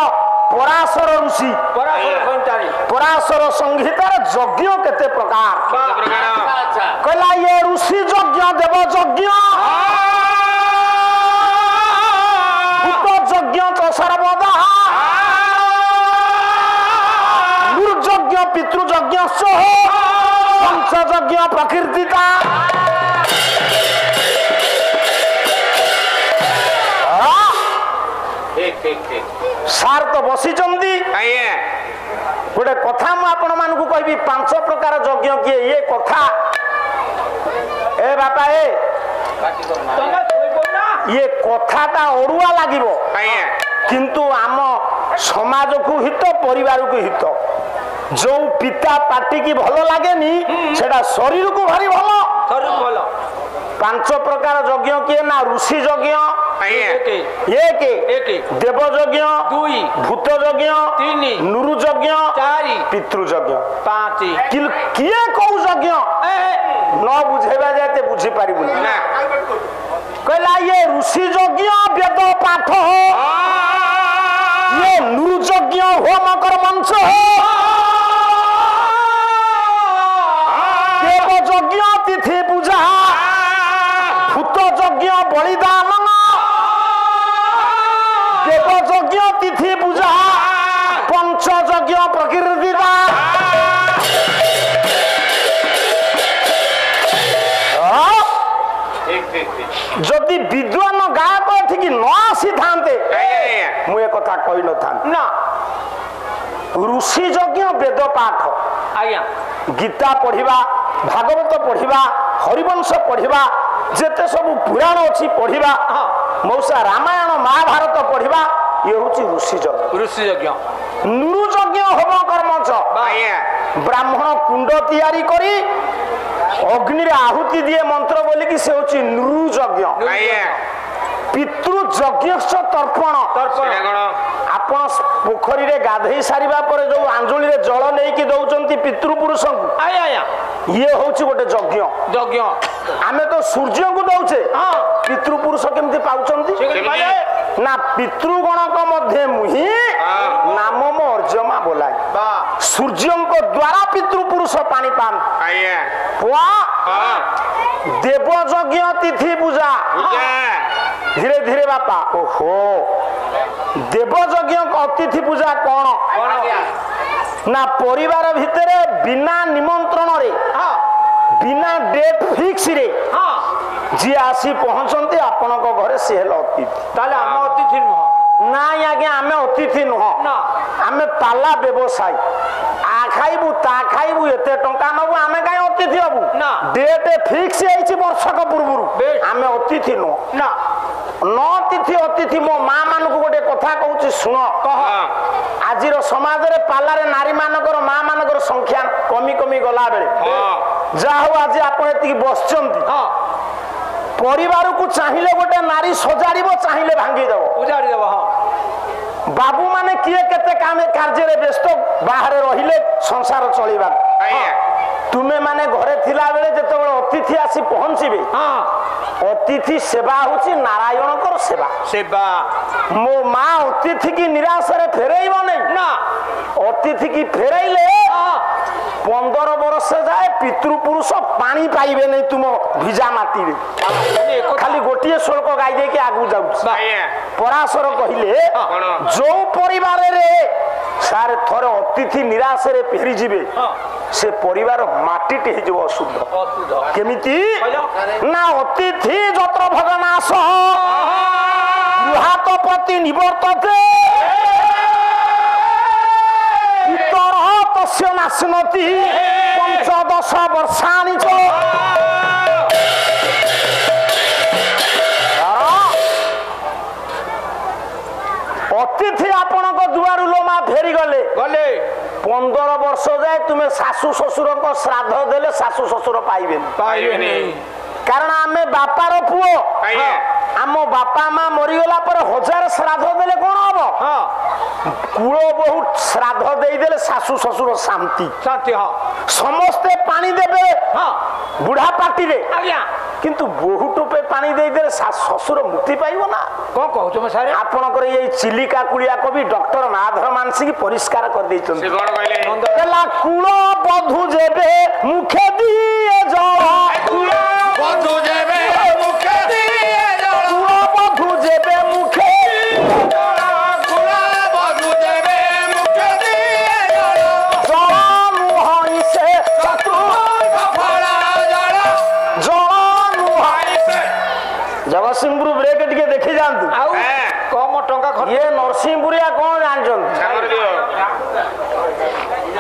पराशर ऋषि पराशर संचारी पराशर संहितार यज्ञ केते प्रकार प्रकार अच्छा कहला ये ऋषि यज्ञ देव यज्ञ भूत यज्ञ तो सर्वदा नृयज्ञ पितृयज्ञ पंच यज्ञ प्रकृतिता ठीक सार तो बसी आइए गोटे कथा मु आपण मानकु कहबी 5 प्रकार यज्ञ किए ये कथा ए बापा ए तंगा सोई बोलना ये कथाटा अरुआ लागिबो आइए किंतु आम समाज को हित परिवार को हित जो पिता पाटी की भल लागेनी सेटा शरीर को भारी भल शरीर भलो 5 प्रकार यज्ञ किए ना ऋषि यज्ञ आइए एक देव यज्ञ 2 भूत यज्ञ 3 नृ यज्ञ 4 पितृ यज्ञ 5 किए कौ यज्ञ न बुझेबा जाते बुझी पारिबुनी ना कहला ये ऋषि यज्ञ वेद पाठ ये नृ यज्ञ होम कर मंच देव यज्ञ तिथि पूजा বলিদান দেবযজ্ঞ তিথি পূজা পঞ্চযজ্ঞ প্রকৃতি যদি বিদ্বান গায়ক এঠিকি ন আসি থাকে মু এ কথা কই নথাନ୍ତି না ঋষি যজ্ঞ বেদ পাঠ আজ্ঞা গীতা পড়িবা ভাগবত পড়িবা হরিবংশ পড়িবা যেতে সবু পুরাণ অছি পড়িবা মৌসা রামায়ণ মহাভারত পড়িবা ইয়ে হচ্ছে ঋষি যজ্ঞ ঋষি যজ্ঞ নৃ যজ্ঞ হোম কর্মচ ব্রাহ্মণ কুণ্ড তৈরি করি অগ্নিরে আহুতি দিয়ে মন্ত্র বলিকি সে হচ্ছে নৃ যজ্ঞ পিতৃ যজ্ঞ তর্পণ আপন পোখরীরে গাধেই সারিবা পরে যে আঞ্জুলিরে জল নেইকি দৌচন্তি পিতৃপুরুষଙ୍କୁ ইয়ে হচ্ছে গোটে যজ্ঞ যজ্ঞ আমি তো সূর্যଙ୍କୁ দৌছে পিতৃপুরুষ কেমতি পাউচন্তি না পিতৃগণক মধ্যে মুহি নাম মো অর্জমা बोलाई সূর্যଙ୍କ দ্বারা পিতৃপুরুষ পানি পান পুয়া দেবযজ্ঞ তিথি পূজা ধীরে ধীরে বাপা ওহো দেবযজ্ঞ অতিথি পূজা কোন না পরিবার ভিতরে বিনা নিমন্ত্রণ রে বিনা ডেট ফিক্স রে जी आसी पहुंचते आपण घरे सी हेल अतिथि ताले आम अतिथि नुह ना आज्ञा आम अतिथि नुह आम पाला व्यवसायी आ खाइबू ता खाइबू एते टंका नबू आमे काई अतिथि हबू ना डेट फिक्स होइछि वर्षक पूर्वरु आमे अतिथि नुह ना न तिथि अतिथि मो मां मान को गोटे कथा कहूछि सुन कह आजिर समाज रे पाला रे नारी मानकर मां मानकर संख्या कमी कमी गला बेले जा हो आज आपण एति बसचंती परिवार को चाहिए गोटे नारी सजाड़ चाहिए भांगी देव उजाड़ी देव बाबू माने किए केते काम कार्य व्यस्त बाहर रहिले संसार चलवा तुमे माने घरे थिला बेले जते अतिथि आसी पहुंचबे अतिथि सेवा होची नारायण कर सेवा सेवा मो मां अतिथि की निराश रे फेरैब नहीं ना अतिथि की फेरैले 15 वर्ष जाए पितृपुरुष पानी पाइबे नहीं तुम भिजा माटी रे खाली गोटिए श्लोक गाई दे के आगु जाउ पराशर कहिले जो परिवार रे सारे थोर अतिथि निराश रे फेरी जिबे से परिवार माटी टे हिजो अशुद्ध केमिति ना अतिथि जत्र भगनाश गृहातपति निवर्तते तस्य नाशनति 15 वर्षाणि च अतिथि आपणक दुआर लोमा फेरी गले 15 वर्ष जाए तुम्हें सासु ससुर को श्राद्ध देले सासु ससुर पाइबे नहीं कारण आमे बापार पुओ आम बापा माँ मरीगला पर 1000 श्राद्ध देले कौन हम कूल बहुत श्राद्ध देदेले सासु ससुर शांति शांति समस्ते पानी देबे बुढ़ा पार्टी रे किंतु बहु टोपे पानी देदेले ससुर मुक्ति पाइबो ना कौन कहू तुम सारे आपनकर ये चिलिका कुड़िया को भी डॉक्टर माधव मानसी की परिष्कार कर देइछन से कोन कहले कला कूल बधु जेबे मुखे दिए जल कूल बधु जेबे मुखे दिए जल कूल बधु जेबे मुखे जल कूल बधु जेबे मुखे दिए जल जल मुहई से चतु फला जल जल मुहई से जगतसिंहपुर ब्रेक टिके देखि जानतु आउ कम टंका खर्च ये नरसिंहपुरिया कौन जानछन सागर दियो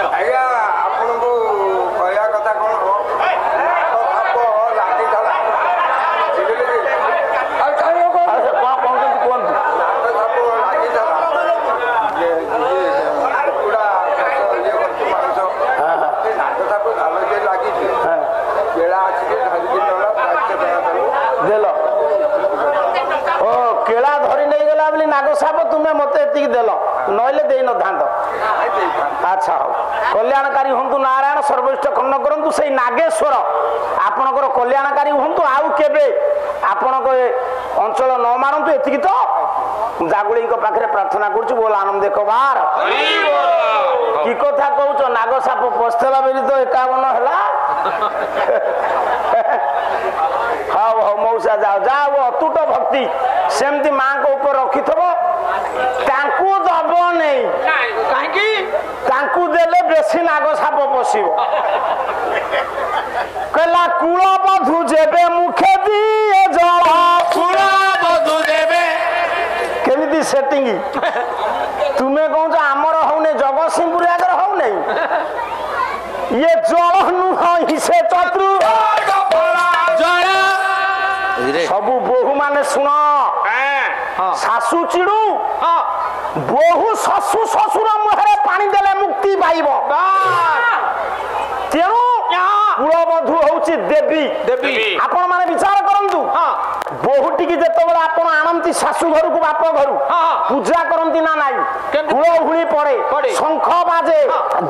आज्ञा आपन को कहया कथा कोन हो थाप लागी जाला बुझिले कि आ काई को अरे कोन कोन थाप लागी जाला ये पूरा ये करतो मानसो नाक थाप झालो जे लागी केला अछि के धरि दिन होला काटे बना देलो ओ केला धरी नहीं गला बोली नाग साप तुम्हें मते एतिक देलो नइले देई न धांत अच्छा हो कल्याणकारी हंतु नारायण सर्वोच्च खंड करंतु सेई नागेश्वर आपनकर कल्याणकारी हंतु आउ केबे आपनकर अंचल न मारंतु एतिक तो जागुळी को पाखरे प्रार्थना करछु बोल आनंद कबार की कथा कहउछ नाग साप पस्तला बेली तो 51 हला हाउ हाउ मौसा जाओ जाओ ଅତୁଟ ଭକ୍ତି ସେମିତି ମାଙ୍କ ଉପରେ ରଖିଥିବ ତାଙ୍କୁ ଦବ ନେଇ କାହିଁକି ତାଙ୍କୁ ଦେଲେ ବେଶୀ ନାଗ ସାପ ପଶିବ କହିଲା କୂଳ ବଧୁ ଯେବେ ମୁଖେ ଦିଏ ଜଳ କୂଳ ବଧୁ ଯେବେ କେମିତି ସେଟିଂ ତୁମେ କହୁଛ ଆମର ହଉନି ଜଗତସିଂହପୁର ଆଗରେ ହଉନି ଇଏ ଜଳ ନୁହଁ ସେ ଚତୁର ସବୁ ବୋହୂ ମାନେ ଶୁଣ ଶାଶୁ ଚିଡୁ ବୋହୂ ଶାଶୁ ଶ୍ୱଶୁର ମୁହଁରେ ପାଣି ଦେଲେ ମୁକ୍ତି ପାଇବ ତେଣୁ କୂଳବଧୂ ହଉଛି ଦେବୀ ଦେବୀ ଆପଣ ମାନେ ବିଚାର କରନ୍ତୁ ବୋହୂଟିକି ଯେତେବେଳେ ଆପଣ ଆଣନ୍ତି ଶାଶୁ ଘରକୁ ବାପ ଘରୁ ପୂଜା କରନ୍ତି ନା ନାଇଁ ହୁଳହୁଳି ପଡେ ଶଙ୍ଖ ବାଜେ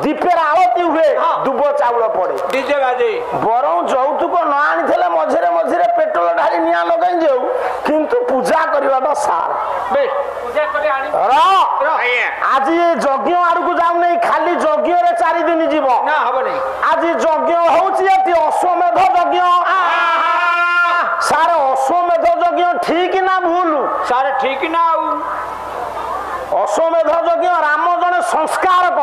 ଦୀପେର ଆଳତି ହୁଏ ଦୁବ ଚାଉଳ ପଡେ ଡିଜେ ବାଜେ ବରଂ ଯୌତୁକ ନ ଆଣିଥିଲେ ମଝିରେ ମଝିରେ ପେଟ୍ରୋଲ ଢାଳି ନିଆଁ ଲଗାଇ ଯାଉ କିନ୍ତୁ ପୂଜା କରିବାଟା ସାର ଆଜି ଏ ଯଜ୍ଞ ଆଡକୁ ଯାଉନାହିଁ ଖାଲି ଯଜ୍ଞରେ 4 ଦିନ ଯିବ ଆଜି ଯଜ୍ଞ ହଉଛି ଏଠି ଅଶ୍ୱମେଧ ଯଜ୍ଞ ସାର ଅଶ୍ୱମେଧ ଯଜ୍ଞ ଠିକ ନା ଭୁଲ ସାର ଠିକ ନା ଆଉ ଅଶ୍ୱମେଧ ଯଜ୍ଞ ରାମ ଜଣେ ସଂସ୍କାରକ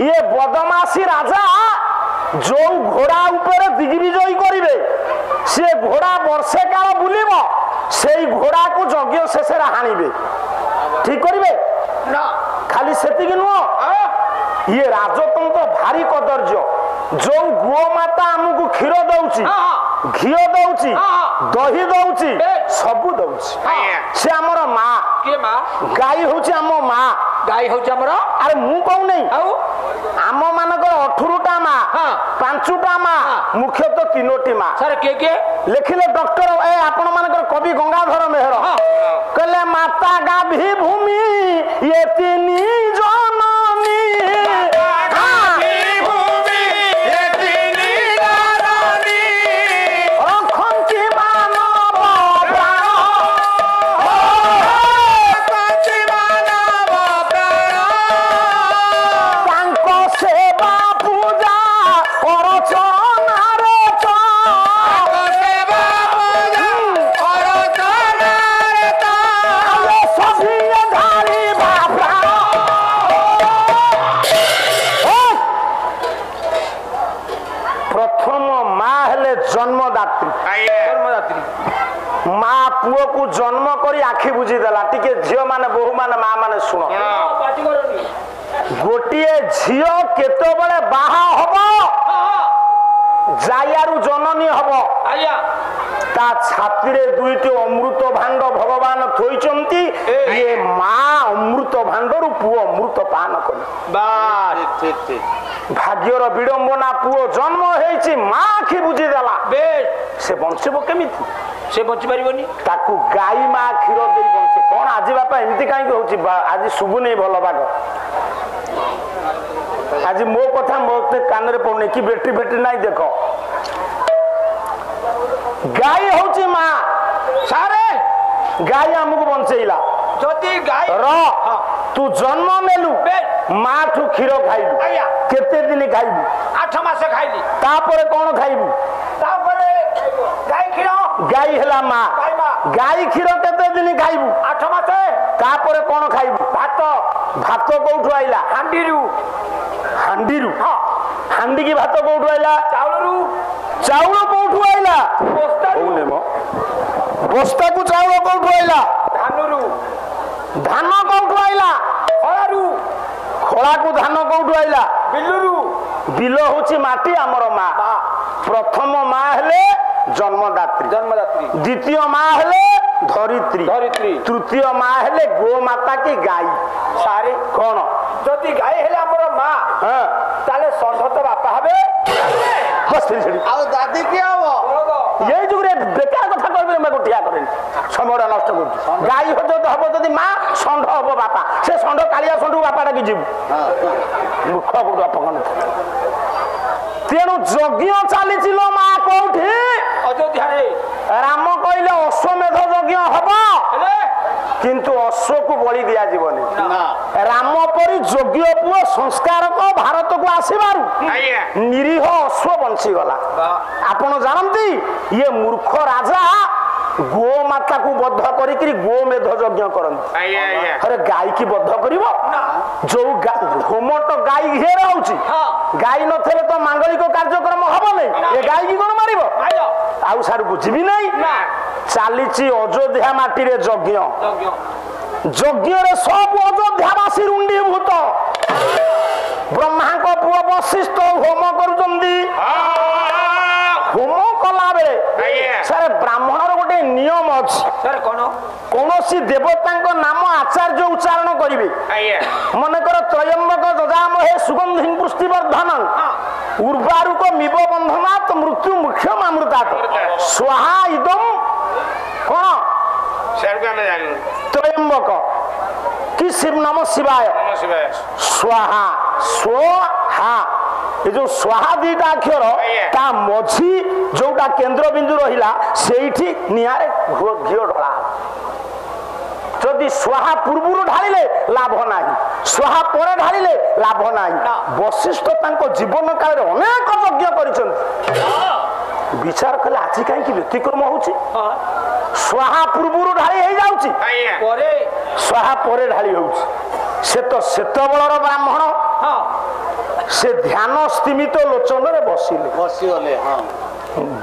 ଇଏ ବଦମାସୀ ରାଜା ଯୋଉ ଘୋଡା ଉପରେ ଦିଗ୍ବିଜୟୀ କରିବେ ସେ ଘୋଡା ବର୍ଷେ କାଳ ବୁଲିବ ସେଇ ଘୋଡାକୁ ଯଜ୍ଞ ଶେଷରେ ହାଣିବେ ଠିକ କରିବେ ଖାଲି ସେତିକି ନୁହଁ ଇଏ ରାଜତନ୍ତ୍ର ଭାରି କଦର୍ଯ୍ୟ ଯୋଉ ଗୋମାତା ଆମକୁ କ୍ଷୀର ଦଉଛି ଘିଅ ଦଉଛି ଦହି ଦଉଛି ସବୁ ଦଉଛି ସେ ଆମର ମା ଗାଈ ହଉଛି ଆମ ମା ଗାଈ ହଉଛି ଆମର ଆରେ ମୁଁ କହୁନି ଆଉ ଆମ ମାନଙ୍କର 18ଟା ମା 5ଟା ମା ମୁଖ୍ୟତଃ 3ଟି ମା ସାର୍ କିଏ କିଏ ଲେଖିଲେ ଡକ୍ଟର ଆପଣ ମାନଙ୍କର କବି ଗଙ୍ଗାଧର ମେହର କହିଲେ ମାତା ଗାଭୀ ଭୂମି ଏ 3 ଜନନୀ মা পুଅକୁ ଜନ୍ମ କରି ଆଖି ବୁଝିଦେଲା ଟିକେ ଝିଅ ମାନେ ବୋହୂ ମାନେ ମା ମାନେ ଶୁଣ ଗୋଟିଏ ଝିଅ କେତେବେଳେ ବାହା ହବ ଜାୟାରୁ ଜନନୀ ହବ ତା ଛାତିରେ 2ଟି ଅମୃତ ଭାଣ୍ଡ ଭଗବାନ ଥୋଇଛନ୍ତି ଇଏ ମା ଅମୃତ ଭାଣ୍ଡରୁ ପୁଅ ଅମୃତ ପାନ କଲେ ଭାଗ୍ୟର ବିଡମ୍ବନା ପୁଅ ଜନ୍ମ ହେଇଛି ମା ଆଖି ବୁଝିଦେଲା ସେ ବଞ୍ଚିବ କେମିତି ସେ ବଞ୍ଚି ପାରିବନି ତାକୁ ଗାଈ ମା କ୍ଷୀର ଦେଇ ବଞ୍ଚେ କଣ ଆଜି ବାପା ଏମିତି କାହିଁକି ହଉଛି ଆଜି ଶୁଭୁନି ଭଲ ବାଗ ଆଜି ମୋ କଥା ମୋତେ କାନରେ ପଡୁନି କି ବେଟି ବେଟି ନାହିଁ ଦେଖ ଗାଈ ହଉଛି ମା ସାରେ ଗାଈ ଆମକୁ ବଞ୍ଚେଇଲା ଯଦି ଗାଈ ତୁ ଜନ୍ମ ନେଲୁ ମା ଠୁ କ୍ଷୀର ଖାଇଲୁ କେତେ ଦିନ ଖାଇବୁ 8 ମାସ ଖାଇଲି ତାପରେ କଣ ଖାଇବୁ ତାପରେ ଗାଈ କ୍ଷୀର ଗାଈ ହେଲା ମା ଗାଈ କ୍ଷୀର କେତେ ଦିନ ଖାଇବୁ 8 ମାସ ତାପରେ କଣ ଖାଇବୁ ଭାତ ଭାତ କୋଉଠୁ ଆଇଲା ହାଣ୍ଡିରୁ ହାଣ୍ଡିକି ଭାତ କୋଉଠୁ ଆଇଲା ଚାଉଳ କୋଉଠୁ ଆଇଲା ବସ୍ତାକୁ ଚାଉଳ କୋଉଠୁ ଆଇଲା ଧାନ କୋଉଠୁ ଆଇଲା ଖଳାକୁ ଧାନ କୋଉଠୁ ଆଇଲା ବିଲ ହଉଛି ମାଟି ଆମର ମା ପ୍ରଥମ ମା ହେଲେ ଜନ୍ମଦାତ୍ରୀ ଦ୍ୱିତୀୟ ମା ହେଲେ ଧରିତ୍ରୀ ତୃତୀୟ ମା ହେଲେ ଗୋମାତା କି ଗାଈ ସାରେ କଣ ଯଦି ଗାଈ ହେଲେ ଆମର ମା ତାହେଲେ ଷଣ୍ଢ ତ ବାପା ହେବେ ଆଉ ଦାଦି କିଏ ହବ ଏଇ ଯୁଗରେ ବେକାର କଥା କହିବେ ମୁଁ ଠିଆ କରେନି ସମୟଟା ନଷ୍ଟ କରୁଛି ଗାଈ ହବ ଯଦି ମା ଷଣ୍ଢ ହବ ବାପା ସେ ଷଣ୍ଢ କାଳିଆ ଷଣ୍ଢ ବାପା ଡାକି ଯିବୁ ମୂର୍ଖ କୋଉଠୁ ଅପକନ ତେଣୁ ଯଜ୍ଞ ଚାଲିଛି ଲୋ ମା କୋଉଠି ଅଯୋଧ୍ୟାରେ ରାମ କହିଲେ ଅଶ୍ୱମେଧ ଯଜ୍ଞ ହବ କିନ୍ତୁ ଅଶ୍ୱକୁ ବଳି ଦିଆଯିବନି ରାମ ପରି ଯୋଗ୍ୟ ପୁଅ ସଂସ୍କାରକ ଭାରତକୁ ଆସିବାରୁ ନିରୀହ ଅଶ୍ୱ ବଞ୍ଚିଗଲା ଆପଣ ଜାଣନ୍ତି ଇଏ ମୂର୍ଖ ରାଜା ଗୋମାତା କୁ ବଦ୍ଧ କରିକି ଗୋମେଧ ଯଜ୍ଞ କରନ୍ତି। ଆରେ ଗାଈ କି ବଦ୍ଧ କରିବ? ଯୋଉ ହୋମଟ ଗାଈ ଘେରେ ହଉଛି, ଗାଈ ନଥିଲେ ତ ମାଙ୍ଗଳିକ କାର୍ଯ୍ୟକ୍ରମ ହବ ନାହିଁ। ଏ ଗାଈ କି କଣ ମାରିବ? ଆଉ ସାରୁ ବୁଝିବି ନାହିଁ। ଚାଲିଛି ଅଯୋଧ୍ୟା ମାଟିରେ ଯଜ୍ଞ। ଯଜ୍ଞରେ ସବୁ ଅଯୋଧ୍ୟାବାସୀ ରୁଣ୍ଡୀଭୂତ। ବ୍ରହ୍ମାଙ୍କ ପୁଅ ବଶିଷ୍ଠ ହୋମ କରୁଛନ୍ତି। ହୋମ କଲା ବେଳେ ସାର୍ ବ୍ରାହ୍ମଣର ଗୋଟେ ନିୟମ ଅଛି। କୌଣସି ଦେବତାଙ୍କ ନାମ ଆଚାର୍ଯ୍ୟ ଉଚ୍ଚାରଣ କରିବେ। ମନେକର ତ୍ରୟମ୍ବକ ଯଜାମହେ ସୁଗନ୍ଧିଂ ପୁଷ୍ଟିବର୍ଦ୍ଧନ ଉର୍ବାରୁକ ମିବ ବନ୍ଧନାତ୍ ମୃତ୍ୟୁ ମୁଖ୍ୟମ ଅମୃତାତ୍ ସ୍ୱାହା ଇଦମ୍ କଣ ତ୍ରୟମ୍ବକ କି ନମ ଶିବାୟ ସ୍ୱାହା ସ୍ୱହା। ଏ ଯୋଉ ସ୍ୱାହା ଦିଟା ଅକ୍ଷର ତା ମଝି ଯୋଉଟା କେନ୍ଦ୍ରବିନ୍ଦୁ ରହିଲା ସେଇଠି ନିଆଁରେ ଘିଅ ଢଳା। ଯଦି ସ୍ୱାହା ପୂର୍ବରୁ ଢାଳିଲେ ଲାଭ ନାହିଁ, ସ୍ୱାହା ପରେ ଢାଳିଲେ ଲାଭ ନାହିଁ। ବଶିଷ୍ଠ ତାଙ୍କ ଜୀବନ କାଳରେ ଅନେକ ଯଜ୍ଞ କରିଛନ୍ତି। ବିଚାର କଲେ ଆଜି କାହିଁକି ବ୍ୟତିକ୍ରମ ହଉଛି? ସ୍ୱାହା ପୂର୍ବରୁ ଢାଳି ହେଇଯାଉଛି, ସ୍ୱାହା ପରେ ଢାଳି ହଉଛି। ସେ ତ ସେତେବେଳର ବ୍ରାହ୍ମଣ, ସେ ଧ୍ୟାନ ସ୍ତିମିତ ଲୋଚନରେ ବସିଗଲେ।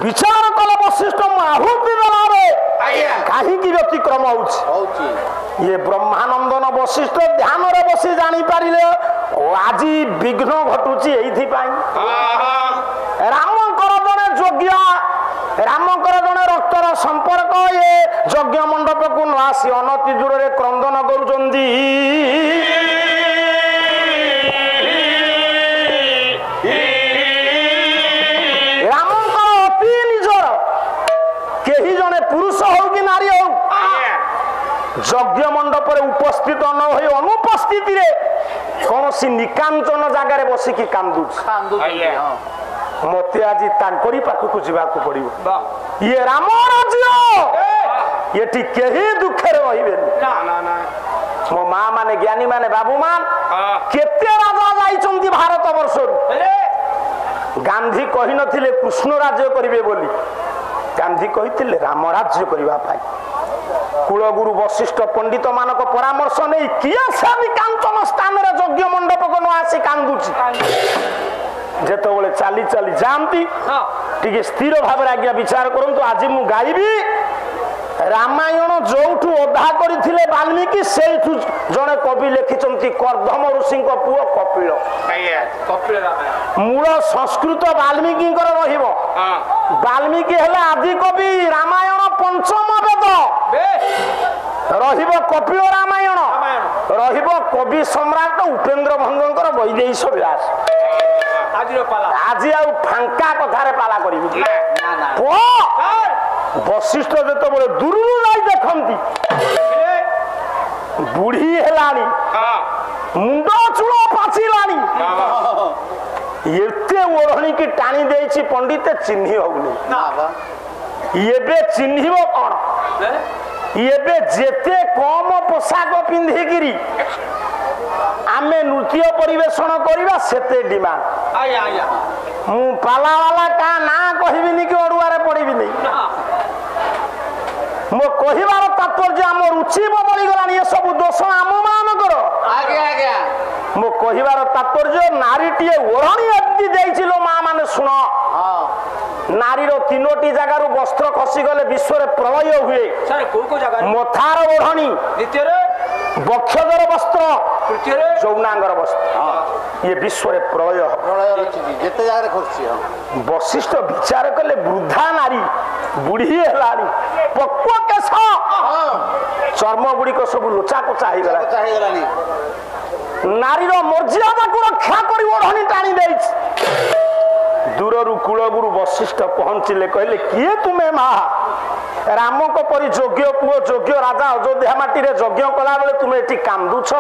ବିଚାର କଲେ ବଶିଷ୍ଠ ଆହୁତି ଦେଲାରେ କାହିଁକି ବ୍ୟତିକ୍ରମ ହଉଛି? ଇଏ ବ୍ରହ୍ମାନନ୍ଦନ ବଶିଷ୍ଠ ଧ୍ୟାନରେ ବସି ଜାଣିପାରିଲେ ଆଜି ବିଘ୍ନ ଘଟୁଛି ଏଇଥିପାଇଁ। ରାମଙ୍କର ଜଣେ ଯୋଗ୍ୟ, ରାମଙ୍କର ଜଣେ ରକ୍ତର ସମ୍ପର୍କ ଏ ଯଜ୍ଞ ମଣ୍ଡପକୁ ନ ଆସି ଅନତି ଦୂରରେ କ୍ରନ୍ଦନ କରୁଛନ୍ତି। ରାମଙ୍କର ଅତି ନିଜର, କେହି ଜଣେ ପୁରୁଷ ହଉ କି ନାରୀ ହଉ ଯଜ୍ଞ ମଣ୍ଡପରେ ଉପସ୍ଥିତ ନ ହୋଇ ଅନୁପସ୍ଥିତିରେ କୌଣସି ନିକାଞ୍ଚନ ଜାଗାରେ ବସିକି କାନ୍ଦୁଛି। ମତେ ଆଜି ତାଙ୍କରି ପାଖକୁ ଯିବାକୁ ପଡିବ। ଇଏ ରାମ ରାଜ୍ୟ, ଏଠି କେହି ଦୁଃଖରେ ରହିବେନି। ମୋ ମା ମାନେ, ଜ୍ଞାନୀ ମାନେ, ବାବୁ ମାନ କେତେ ରାଜା ଯାଇଛନ୍ତି ଭାରତ ବର୍ଷରୁ। ଗାନ୍ଧୀ କହିନଥିଲେ କୃଷ୍ଣ ରାଜ୍ୟ କରିବେ ବୋଲି, ଗାନ୍ଧୀ କହିଥିଲେ ରାମ ରାଜ୍ୟ କରିବା ପାଇଁ। କୁଳଗୁରୁ ବଶିଷ୍ଠ ପଣ୍ଡିତ ମାନଙ୍କ ପରାମର୍ଶ ନେଇ କିଏ ସେ ନିକାଞ୍ଚନ ସ୍ଥାନରେ ଯଜ୍ଞ ମଣ୍ଡପକୁ ନ ଆସି କାନ୍ଦୁଛି। ଯେତେବେଳେ ଚାଲି ଚାଲି ଯାଆନ୍ତି ଟିକେ ସ୍ଥିର ଭାବରେ ଆଜ୍ଞା ବିଚାର କରନ୍ତୁ। ଆଜି ମୁଁ ଗାଇବି ରାମାୟଣ ଯୋଉଠୁ ଅଧା କରିଥିଲେ ବାଲ୍ମୀକି, ସେଇଠୁ ଜଣେ କବି ଲେଖିଛନ୍ତି କର୍ଦ୍ଦମ ଋଷିଙ୍କ ପୁଅ କପିଳ। ମୂଳ ସଂସ୍କୃତ ବାଲ୍ମୀକିଙ୍କର ରହିବ। ବାଲ୍ମୀକି ହେଲେ ଆଦି କବି, ରାମାୟଣ ପଞ୍ଚମ ବେଦ। ରହିବ କପିଳ ରାମାୟଣ, ରହିବ କବି ସମ୍ରାଟ ଉପେନ୍ଦ୍ର ଭଞ୍ଜଙ୍କର ବୈଦେହୀଶ ବିଳାସ। ଆଜି ଆଉ ଫାଙ୍କା କଥାରେ ପାଲା କରିବି। ବଶିଷ୍ଠ ଯେତେବେଳେ ଦୂରରୁ ଯାଇ ଦେଖନ୍ତି ବୁଢୀ ହେଲାଣି, ମୁଣ୍ଡ ଚୂଳ ପାଚିଲାଣି, ଏତେ ଓଢଣୀ କି ଟାଣି ଦେଇଛି ପଣ୍ଡିତେ ଚିହ୍ନି ହଉନି। ଏବେ ଚିହ୍ନିବ କଣ? ଏବେ ଯେତେ କମ ପୋଷାକ ପିନ୍ଧିକିରି ଆମେ ନୃତ୍ୟ ପରିବେଷଣ କରିବା ସେତେ ଡିମାଣ୍ଡ। ମୁଁ ପାଲାବାଲା କା ନାଁ କହିବିନି କି ଅଡୁଆରେ ପଡିବିନି। ମୋ କହିବାର ତାତ୍ପର୍ଯ୍ୟ ଆମ ରୁଚି ବଦଳିଗଲାଣି। ଏସବୁ ଦୋଷ ଆମ ମାନଙ୍କର। ମୋ କହିବାର ତାତ୍ପର୍ଯ୍ୟ ନାରୀଟିଏ ଓଢଣୀ ଏମିତି ଦେଇଛି ଲୋ ମା ମାନେ ଶୁଣ। ନାରୀର ତିନୋଟି ଜାଗାରୁ ବସ୍ତ୍ର ଖସିଗଲେ ବିଶ୍ୱରେ ପ୍ରଳୟ ହୁଏ। ମଥାର ଓଢଣୀ, ବକ୍ଷଦର ବସ୍ତ୍ର, ଯୌନାଙ୍ଗର ବସ୍ତ୍ର, ଇଏ ବିଶ୍ୱରେ ପ୍ରଳୟ ଯେତେ ଜାଗାରେ ଖସିଛି। ବଶିଷ୍ଠ ବିଚାର କଲେ ବୃଦ୍ଧା ନାରୀ, ବୁଢୀ ହେଲାଣି, ପକ୍ୱ କେଶ, ଚର୍ମ ଗୁଡିକ ସବୁ ଲୋଚା କୋଚା ହେଇଗଲାଣି। ନାରୀର ମର୍ଯ୍ୟାଦାକୁ ରକ୍ଷା କରି ଓଢଣୀ ଟାଣି ଦେଇଛି। ଦୂରରୁ କୁଳଗୁରୁ ବଶିଷ୍ଠ ପହଞ୍ଚିଲେ, କହିଲେ କିଏ ତୁମେ ମା? ରାମଙ୍କ ପରି ଯୋଗ୍ୟ ପୁଅ, ଯୋଗ୍ୟ ରାଜା ଅଯୋଧ୍ୟା ମାଟିରେ ଯଜ୍ଞ କଲା ବେଳେ ତୁମେ ଏଠି କାନ୍ଦୁଛ?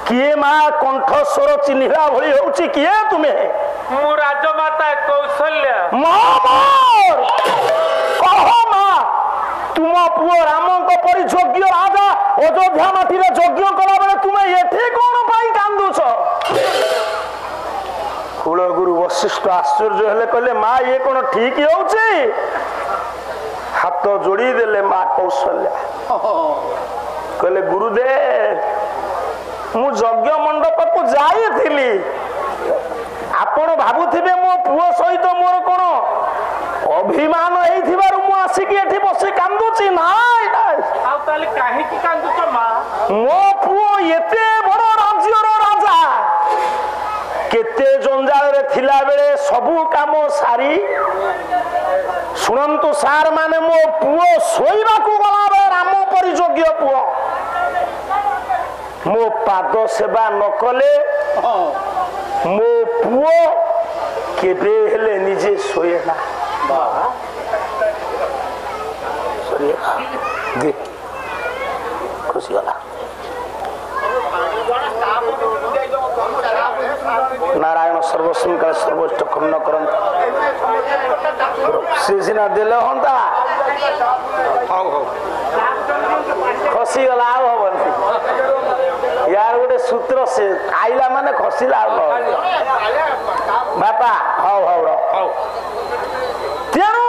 କିଏ ମା? କଣ୍ଠ ସ୍ୱର ଚିହ୍ନିଲା ଭଳି ହଉଛି। କିଏ ତୁମେ? ମୁଁ ରାଜମାତା କୌଶଲ୍ୟା। କହ ମା, ତୁମ ପୁଅ ରାମଙ୍କ ପରି ଯୋଗ୍ୟ ରାଜା ଅଯୋଧ୍ୟା ମାଟିରେ ଯଜ୍ଞ କଲା ବେଳେ ତୁମେ ଏଠି କଣ ପାଇଁ କାନ୍ଦୁଛ? କୁଳଗୁରୁ ବଶିଷ୍ଠ वशिष्ठ आश्चर्य हेले कहले माँ ये कौन ठीक होउछि हाथ जोड़ी देले माँ कौशल्या कहले गुरुदेव मु यज्ञ मंडप को जाइथिली आपण भाबुथिबे मो पुओ सहित मोर कोन अभिमान हेइथिबारु मु आसिकी एठी बसी कांदुची नाइ नाइ आ ताले काहे की कांदुच मां मो पुओ एते बड़ राज्यर राजा केते जंजाल रे थिला बेले सबु काम सारी सुनंतु सार माने मो पुओ सोइबा को गला बे राम परियोग्य पुओ मो पाद सेवा न कले मो पुओ केबे हेले निजे सोए ना दे खुशी गला नारायण सर्वस्वी का सर्वोच्च खंड करम से सिना देले हंता खसी गला हबनी यार गोटे सूत्र से आइला माने खसीला बापा हाउ हाउ हाउ तेणु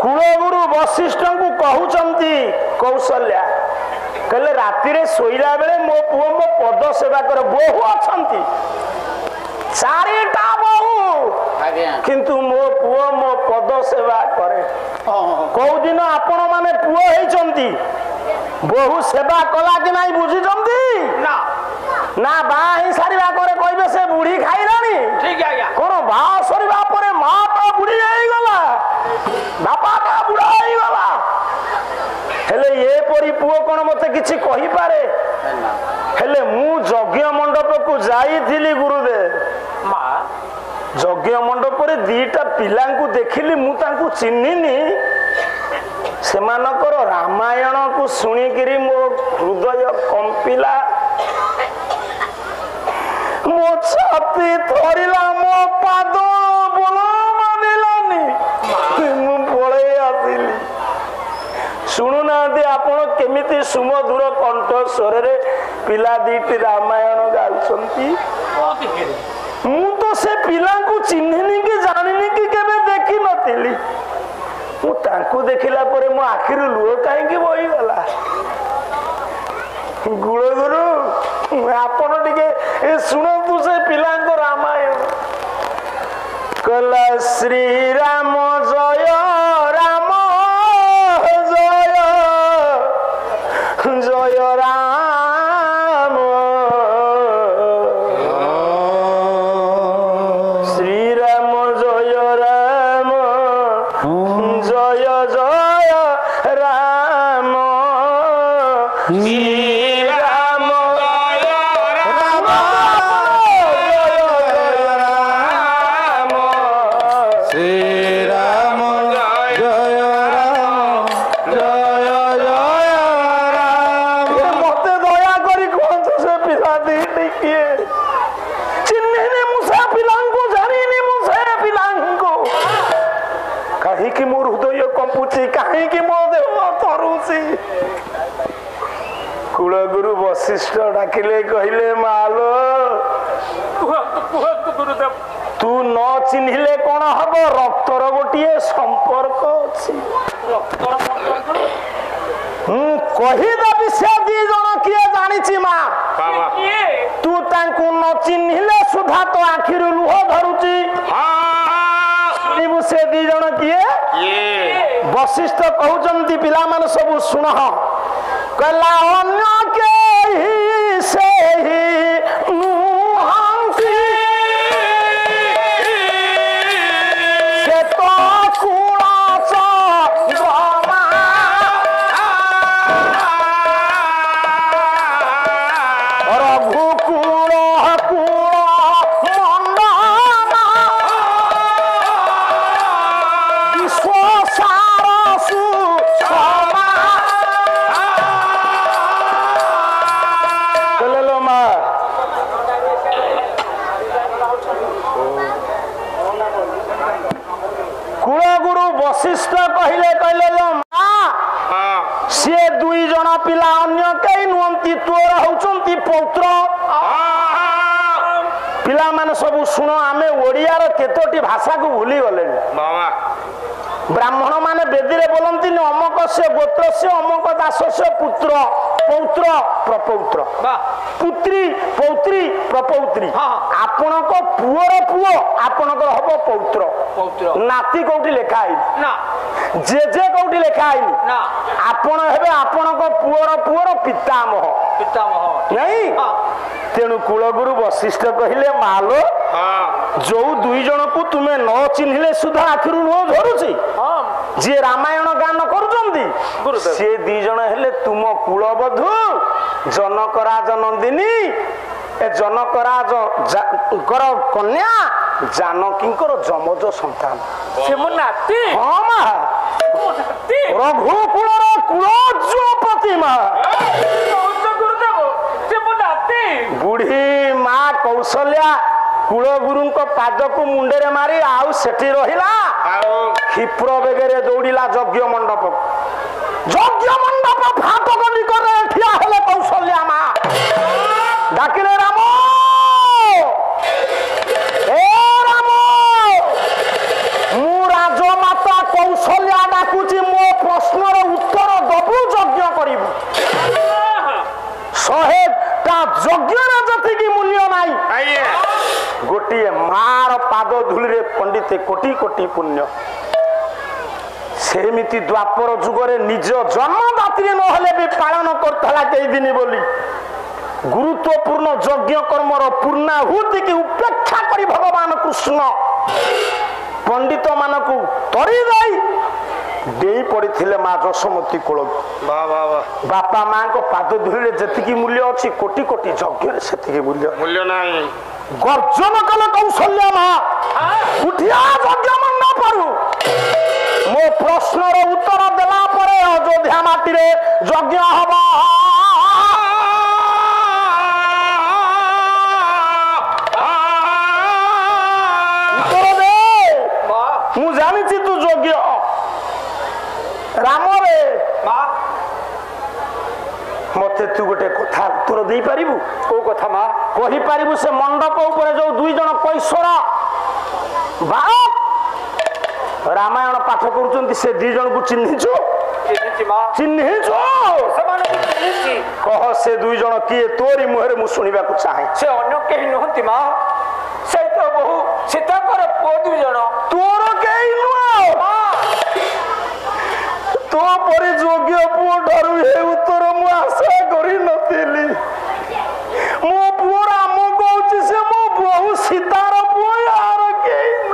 कुलगुरु वशिष्ठ को कहउचंती कौशल्या कहले राति रे सोइला बेले मो पुओ मो पद सेवा कर बहु अछंती चारिटा बहु किंतु मो पुओ मो पद सेवा करे कौ दिन आपण माने पुओ हेइचंती बहु सेवा कला कि नहीं बुझिचंती ना ना बा ही सारिबा करे कहबे से बुढ़ी खाइलानी ठीक है या कोन बा सरिबा परे मां तो बुढ़ी हेइ गला बापा का बुढ़ा हेइ गला हेले ये परी पुओ कोन मते किछि कहि पारे हेले मु यज्ञ मंडप को जाईथिली गुरुदेव मां यज्ञ मंडप रे दीटा पिला को देखिली मु तांको चिन्हिनी सेमानकर रामायण को सुनिकिरी मो हृदय कंपिला मो छाती थरिला मो पाद बोल मानिलानी मु पळे आसिली शुणुना आपण केमिति सुमधुर कंठ स्वर रे पिला दीटी रामायण गाउछंती मु तो से पिला को चिन्हिनी कि जानिनी कि केबे देखि नथिली मु तांको देखिला परे मो आखिरु लुह काहे कि बही गला गुरुगुरु आपण टिके ए सुनंतु से पिला को रामायण कला श्री राम जय राम जय जय राम श्री राम जय राम जय जय राम श्री राम जय राम जय जय राम श्री राम जय राम जय जय राम मते दया करी कहंतु से पिला दी टिकिए चिन्हने मुसा पिलांको जानिनी मुसा पिलांको काहे कि मोर हृदय कंपुची काहे कि मो देह तरुची कुलगुरु वशिष्ठ डाकिले कहिले मालो गुरुदेव तू न चिन्हिले कोन हबो रक्तर गोटिए संपर्क अछि कहि देबी से दी जण किए जानिछि मा तू तांकु न चिन्हिले सुधा तो आखिरु लुह धरुची से दी जण किए वशिष्ठ कहउचंती पिला माने सब सुन कहला अन्य के ही से ही नुहांसी से तो कुड़ा सा गमा रघु कुड़ा मंडना विश्व सारसु क्षमा चलो मा कुलगुरु वशिष्ठ कहले कहले लो मा से दुई जण पिला अन्य कई नुहंती तोर होउचंती पौत्र सब शुण आम ओडियार केतोटी भाषा को भूली गले ब्राह्मण माने बेदी रे बोलती अमक से गोत्र से अमक दास से पुत्र पौत्र प्रपौत्र पुत्री पौत्री प्रपौत्री आपण को पुअर पुओ आपण हम पौत्र नाती कौटी लिखाई जेजे कौटी लिखाई आपण हेबे आपण को पुअर पुअर पितामह नहीं तेणु कुलगुरु वशिष्ठ कहले मालो जो दुई जन को तुम्हें न चिन्हिले सुधा आखिरु नो झरुची जे रामायण गान करूचंदी से दी जन हेले तुम कुलबधु जनकराज नंदिनी ए जनकराज कन्या जानकींकर जमज संतान से मो नाती हाँ मा रघुकुलर कुलज प्रतिमा बुढ़ी माँ कौशल्या कुलगुरु पाद को मुंडे मारी आउ सेठी रहिला क्षिप्र बेगरे दौड़िला यज्ञ मंडप फाटक निकरे ठिया हेले कौशल्या माँ डाकिले राम ए राम मु राजमाता कौशल्या डाकुची मो प्रश्नर उत्तर दबु यज्ञ करिबु 100टा यज्ञ जति मूल्य नाई गोटे मार पाद धूली पंडित कोटी कोटी पुण्य सेमिति द्वापर जुगरे निज जन्मदात्री नहले भी पालन करथला कई दिन बोली गुरुत्वपूर्ण यज्ञ कर्मर पूर्णाहुति की उपेक्षा करी भगवान कृष्ण पंडित मानकु तरी दई डेई पड़े माँ जशमती कूल बापा माँ को पाद धूली जी मूल्य अच्छी कोटी कोटी यज्ञ से मूल्य ना गर्जन कले कौशल्या माँ उठिया यज्ञ मंडप मो प्रश्नर उत्तर देला परे अयोध्या माटी रे यज्ञ हबा उत्तर दे मु जानी तू यज्ञ राम रे मते तू गोटे कथा उत्तर दे पारिबु को कथा मां कहि पारिबु से मंडप ऊपर जो दुई जन कैशोर बाप रामायण पाठ करूचंती से दुई जन को चिन्हिचो चिन्हिचो कह से दुई जन किए तोरी मुहरे मु सुनिबा को चाहे से अन्य केही नहंती मां से तो बहु सीता कर पो दुई जन तोर केही नुआ तो परे योग्य पुओ ठारू हे उत्तर मु आशा करी नथिली मो पुओ राम कहूची से मो बहु सीतार पुओ यार केही न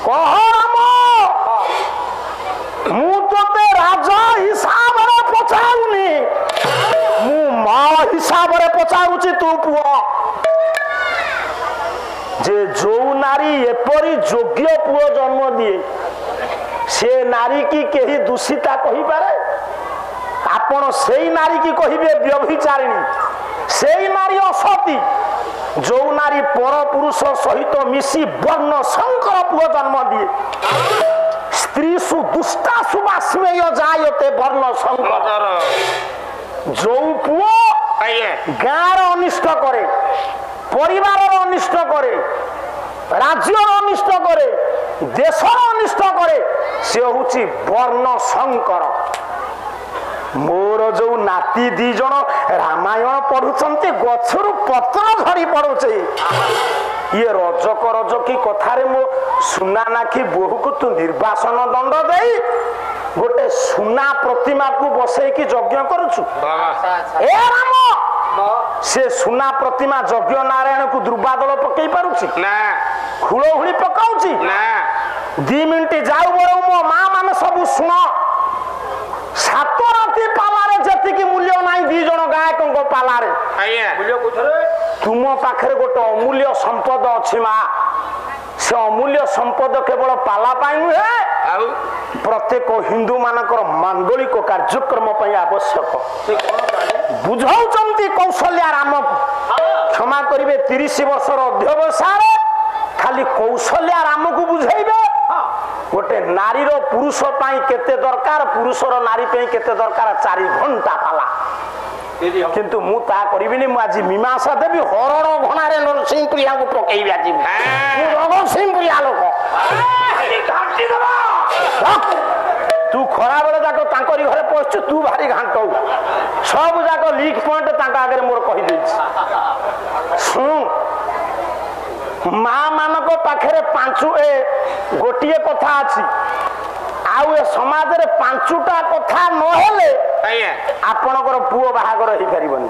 कह राम मु तोते राजा हिसाब रे पचाउनी मु मां हिसाब रे पचाउची तू पुओ जे जो नारी एपरी योग्य पुओ जन्म दिए से नारी की केही दूषिता कहि पारे आपण सेई नारी की कहिबे व्यभिचारिणी सेई नारी असती जो नारी पर पुरुष सहित मिसी वर्ण शंकर पुओ जन्म दिए स्त्री सु दुष्टा सुवास्मेय जायते वर्ण शंकर जो पुओ गाँर अनिष्ट करे परिवार अनिष्ट करे राज्य अनिष्ट करे देश अनिष्ट करे से हूँ वर्ण शंकर मोर जो नाती दी जन रामायण पढ़ुंटे गछरु पत्र झड़ी पड़ुचे ये रजक रजकी कथारे मो सुना नाखी बोहू को तू निर्वासन दंड दे गोटे सुना प्रतिमा को बसई की यज्ञ करुचु ए राम से सुना प्रतिमा यज्ञ नारायण को दुर्बादल पकई पारुची ना हुड़हुड़ी पकाउची ना 2 मिनिट जाऊ बरौ मो मां माने सब सुन 7 राति पालारे जति मूल्य नाई 2 जन गायक पालारे मूल्य कुथरे तुम पाखरे गोटे अमूल्य संपद अछि मा से अमूल्य संपद केवल पाला पाई नुहे प्रत्येक हिंदू मानकर मांगलिक कार्यक्रम पई आवश्यक बुझाउचंती कौशल्या राम क्षमा करिवे 30 वर्षर अध्यवसाय खाली कौशल्या राम को बुझाइबे गोटे नारीर पुरुष पाई केते दरकार पुरुषर नारी पाई केते दरकार 4 घंटा पाला କିନ୍ତୁ ମୁଁ ତା କରିବିନି। ମୁଁ ଆଜି ମୀମାଂସା ଦେବି ହରଣ ଘଣାରେ ନରସିଂହପୁରିଆଙ୍କୁ ପକେଇବି। ଆଜି ମୁଁ ନରସିଂହପୁରିଆ ଲୋକ। ତୁ ଖରା ବେଳେ ଯାକ ତାଙ୍କରି ଘରେ ପଶଛୁ, ତୁ ଭାରି ଘାଣ୍ଟଉ। ସବୁ ଯାକ ଲିକ୍ ପଏଣ୍ଟ ତାଙ୍କ ଆଗରେ ମୋର କହିଦେଇଛି। ଶୁଣ, ମା ମାନଙ୍କ ପାଖରେ ଗୋଟିଏ କଥା ଅଛି, ଆଉ ଏ ସମାଜରେ 5ଟା କଥା ନହେଲେ ଆପଣଙ୍କର ପୁଅ ବାହାଘର ହେଇପାରିବନି।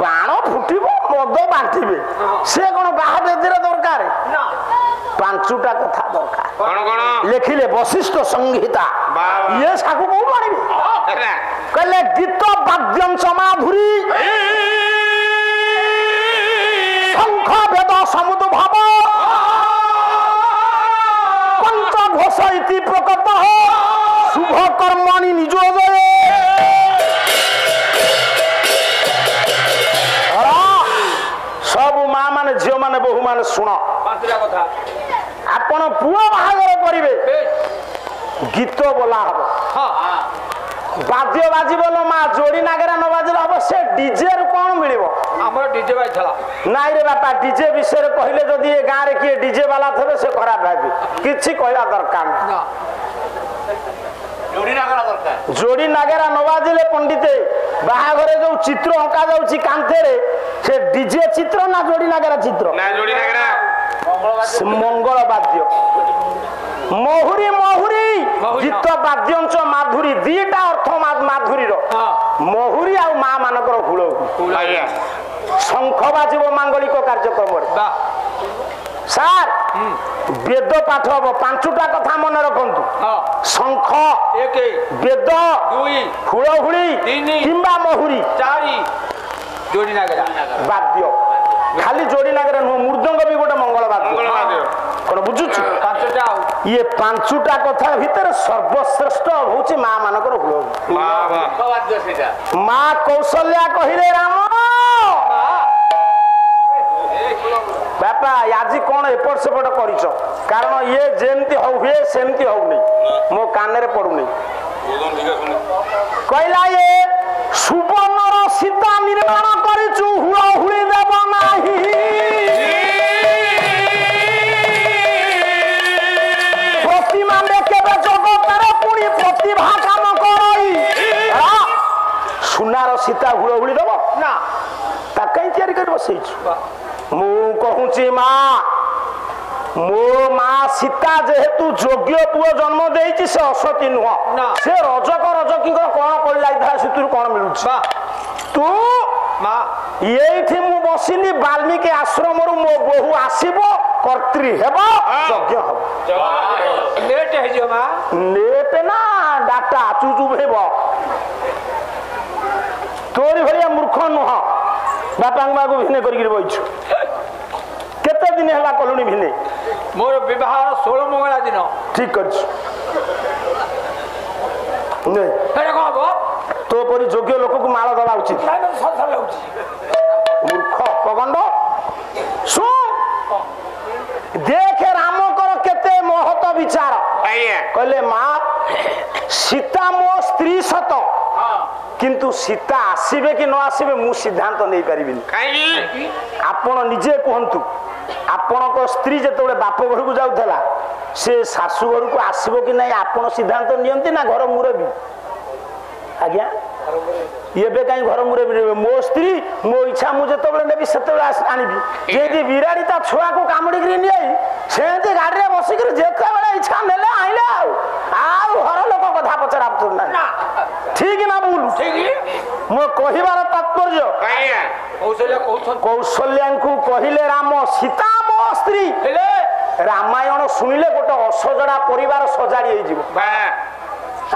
ବାଣ ଫୁଟିବ, ମଦ ବାଣ୍ଟିବେ, ସେ କଣ ବାହା ବେଦିରେ ଦରକାର? 5ଟା କଥା ଦରକାର। ଲେଖିଲେ ବଶିଷ୍ଠ ସଂହିତା। ଇଏ ସାକୁ କୋଉଠୁ ଆଣିବେ? କହିଲେ ଗୀତ ବାଦ୍ୟଂଶ ମାଧୁରୀ ଶଙ୍ଖ ବେଦ ସମୁଦ ଭାବ ପଞ୍ଚଘୋଷ ଇତି ପ୍ରକଟ শুভ কর্মণি নিজ সবু মা মানে ঝিও মানে বহু মানে শুণ আপন পুয় বাহাঘর করবে গীত বলা হব বাদ্য বাজিব মা যোড়ি নাগেরা ন বাজিলে হব সে ডিজে রু কোন মিলিব আমার ডিজে বাজিলা নাই রে বাপা ডিজে বিষয়ে কহিলে যদি এ গাঁরে কিଏ ডিজে বালা থবে সে খারাপ ভাবি কিছু কইবা দরকার না जोड़ी नागेरा न बाजिले पंडिते बाहाघरे जो चित्र अंका जाउची कांथेरे से डीजे चित्र ना जोड़ी नागेरा चित्र ना जोड़ी नागेरा मंगल वाद्य महुरी महुरी गीत वाद्यंच माधुरी दीटा अर्थ माधुरी रो महुरी आ मा मानकर हुलो शंख बाजिब मांगलिक कार्यक्रम रे सार वेद पाठ हम 5टा कथा मन रखु शंख वेद हुलहुली किंबा महुरी जोड़ी नागेरा वाद्य खाली जोड़ी नागेरा नुह मृदंग भी गोटे मंगल वाद्य कौन बुझुछु ये 5टा कथा भितर सर्वश्रेष्ठ होची मां मानकर हुलहुली मां कौशल्या कहिले राम बापा आज कौन एपट सेपट कर कारण ये जेमती हुए सेमती होनी मो कान पड़ुनी कहला ये सुवर्णर सीता निर्माण करिचु हुलहुली देव नाही प्रतिमा केबे जगतर पुणी प्रतिभा काम करई सुनार सीता हुलहुली देव ना ता कहीं तैयारी कर बसैछु मु कहूची माँ मो माँ सीता जेहेतु योग्य पुओ जन्म देइछि से असती नुह से रजक रजकी कौन पड़ जाता से कौन मिलू तू माँ ये मु बसिली वाल्मीकि आश्रम रु मो बहु आसब कर्त्री हेब यज्ञ हम लेट है माँ लेट ना डाटा चुचुब हेब तोरी भलिया मूर्ख नुह बापा माँ को भिने कर बहीचु केते दिन है कलुनी भिने मोर विवाह 16 मंगला दिन ठीक कर तो परी योग्य लोक को माल दवा उचित मूर्ख पगंड सु देखे राम कर केते महत विचार कहले माँ सीता मो स्त्री सत किंतु सीता आसीबे कि न आसीबे मु सिद्धांत नहीं पारिबिनी आपण निजे कहंतु आपण को स्त्री जेतबे बाप घर को जाउथला से सासु घर को आसीबो कि नहीं आपण सिद्धांत नियंती ना घर मुरबी आज्ञा ये कहीं घर मुरबी मो स्त्री मो इच्छा मु जेतबे नेबी सेतबे आनिबी जेदी बिराड़ी ता छुआ को कामड़ी करी नियै सेंती गाड़ी रे बसी कर जेतबे इच्छा नेले आइले आ घर लोक कथा पचरा ना ठीक ना बोल ठीक मो कहिबार तात्पर्य कौशल्या को कहिले राम सीता मो स्त्री रामायण शुणिले गोटे असजड़ा परिवार सजाड़ी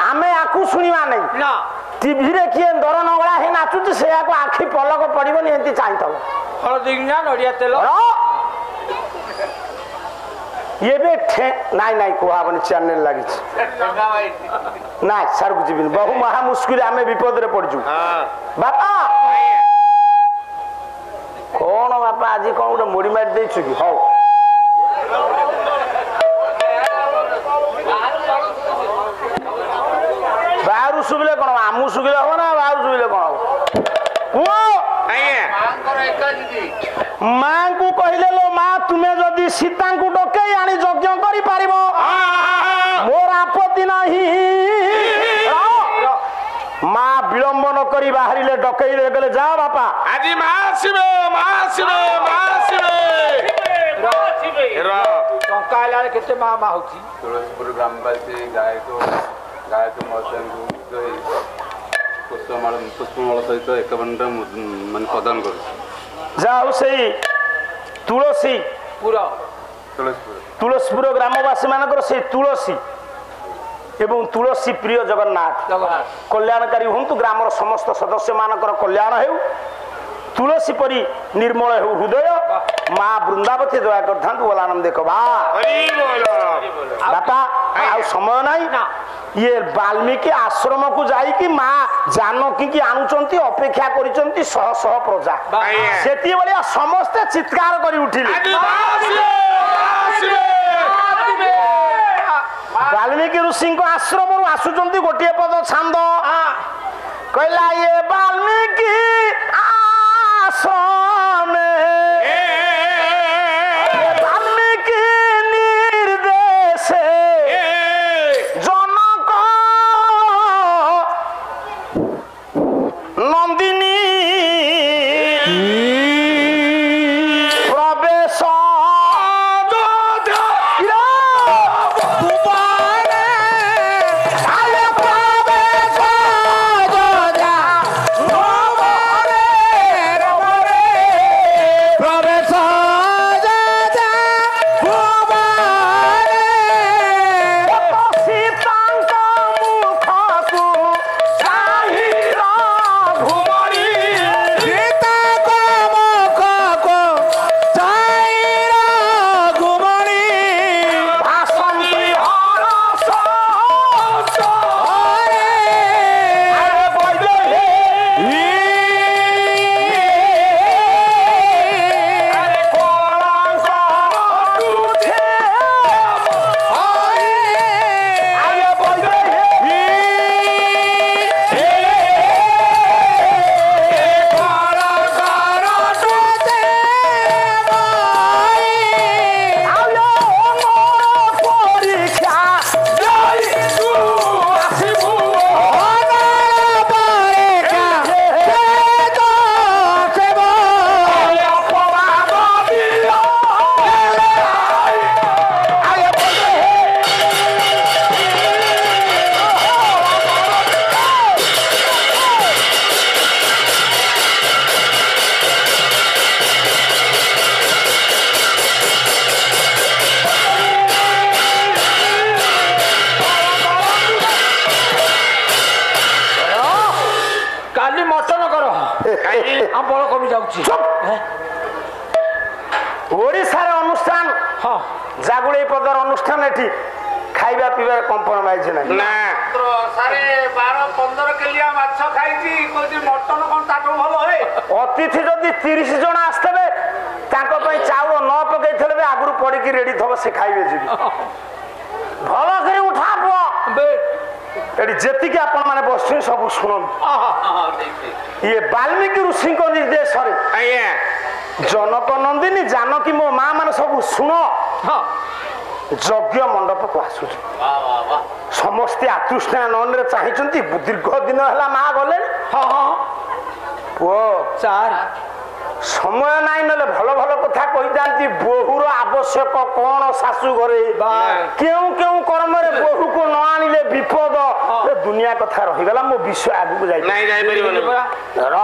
आमे आकु शुणिबा नहीं ना टीवी रे किए दर नगड़ा हे नाचुची से आखि पलक पड़िबनी एंती चाहिथब हळदी ना नडिया तेल ये भी नाई नाई कहबनी चैनल लगी ना सर को जीवन बहु महा मुश्किल आम विपद रे पड़जु बापा कौन बापा आज कौन गोटे मुड़ी मारी देछु कि हौ बाहर सुबिले कौन आमु सुबिले हो ना बाहर सुबिले कौन हो ସୀତାଙ୍କୁ ଡକେଇ ଆଣି ଯଜ୍ଞ କରିପାରିବ ମୋର ଆପତ୍ତି ନାହିଁ। ମା ବିଳମ୍ବ ନ କରି ବାହାରିଲେ ଡକେଇଲେ ଗଲେ ଯାଅ ବାପା ଆଜି ମା ଆସିବେ ମା ଆସିବେ ମା ଆସିବେ ଟଙ୍କା ଆଇଲା ବେଳେ କେତେ ମା ମା ହଉଛି। ତୁଳସୀପୁର ଗ୍ରାମବାସୀ ଗାୟକ ମହାଶୟଙ୍କୁ ପୁଷ୍ପମାଳ ସହିତ ଏକବଣ୍ଡ ମାନେ ପ୍ରଦାନ କରୁଛି। ଯାହା ହଉ ସେଇ ତୁଳସୀପୁର ଗ୍ରାମବାସୀ ମାନଙ୍କର ସେଇ ତୁଳସୀ ଏବଂ ତୁଳସୀ ପ୍ରିୟ ଜଗନ୍ନାଥ କଲ୍ୟାଣକାରୀ ହୁଅନ୍ତୁ। ଗ୍ରାମର ସମସ୍ତ ସଦସ୍ୟ ମାନଙ୍କର କଲ୍ୟାଣ ହେଉ। ତୁଳସୀ ପରି ନିର୍ମଳ ହେଉ ହୃଦୟ। ମା ବୃନ୍ଦାବତୀ ଦୟା କରିଥାନ୍ତୁ। ବୋଲାନନ୍ଦ କବା ବାପା ଆଉ ସମୟ ନାହିଁ। ଇଏ ବାଲ୍ମୀକି ଆଶ୍ରମକୁ ଯାଇକି ମା ଜାନକୀ ଆଣୁଛନ୍ତି ଅପେକ୍ଷା କରିଛନ୍ତି ଶହ ଶହ ପ୍ରଜା। ସେତିବେଳେ ସମସ୍ତେ ଚିତ୍କାର କରି ଉଠିଲେ। ବାଲ୍ମୀକି ଋଷିଙ୍କ ଆଶ୍ରମରୁ ଆସୁଛନ୍ତି ଗୋଟିଏ ପଦ ଛାନ୍ଦ କହିଲା ଇଏ ବାଲ୍ମୀକି ଆଶ୍ରମେ ବାଲ୍ମୀକି ନିର୍ଦ୍ଦେଶେ ଜନକ ନନ୍ଦିନୀ ପ୍ରବେଶ ओडिशार अनुष्ठान जागुड़ी पदर अनुष्ठान एठी खाइबा पीबा कम्प्रोमाइज नहीं ना 12-15 किलिया माछ खाइची कोजी मटन कोन ताटो भलो हे अतिथि जदि 30 जण आस्तबे ताको पई चाउर न पकै थलबे आगुरु पड़ी की रेडी थबो से खाइबे जीबी भलो करे उठा पो एडी जेति के आपण माने बसु सब सुनन ये वाल्मीकि ऋषि को निर्देश रे आया जनक नंदिनी जानकी मो मां माने सब सुनो यज्ञ मंडप को आसु समस्ते आतृष्णा नन रे चाहिचंती दीर्घ दिन हला मां गले ओ चार समय नाई नले भलो भलो कथा कहि जानती बहुर आवश्यक कोन सासु घरे केउ केउ कर्म रे बहु को न आनिले विपद दुनिया कथा रहि गला मो विषय आगु को जाई नहीं जाई परिबो र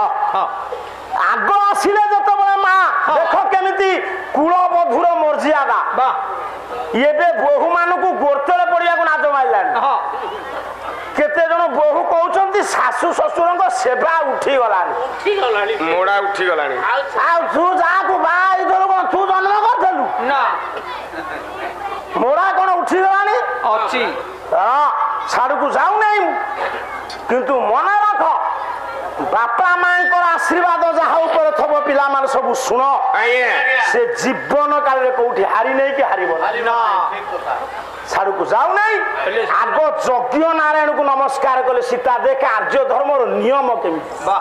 आगो आसिले जत बळे मां देखो केमिति कुळ बधुर मर्जियादा बा एबे बहु मानकु गोरतले पड़िया को नाच माइलान केते जण बहु कहउचंती सासु ससुरंग सेवा उठी गलानी मोड़ा उठी गलानी आ तू जा को बाई दर को तू जन्म करथलु ना मोड़ा कोन उठी गलानी अछि हां साडू को जाऊ नहीं किंतु मन रख बापा मांकर आशीर्वाद जहा ऊपर थब पिला मान सब सुन से जीवन काल रे कोठी हारी नहीं कि हारिबो ना साडू को जाऊ नहीं आगो यज्ञ नारायण को नमस्कार कले सीता देख आर्य धर्म रो नियम केमी बा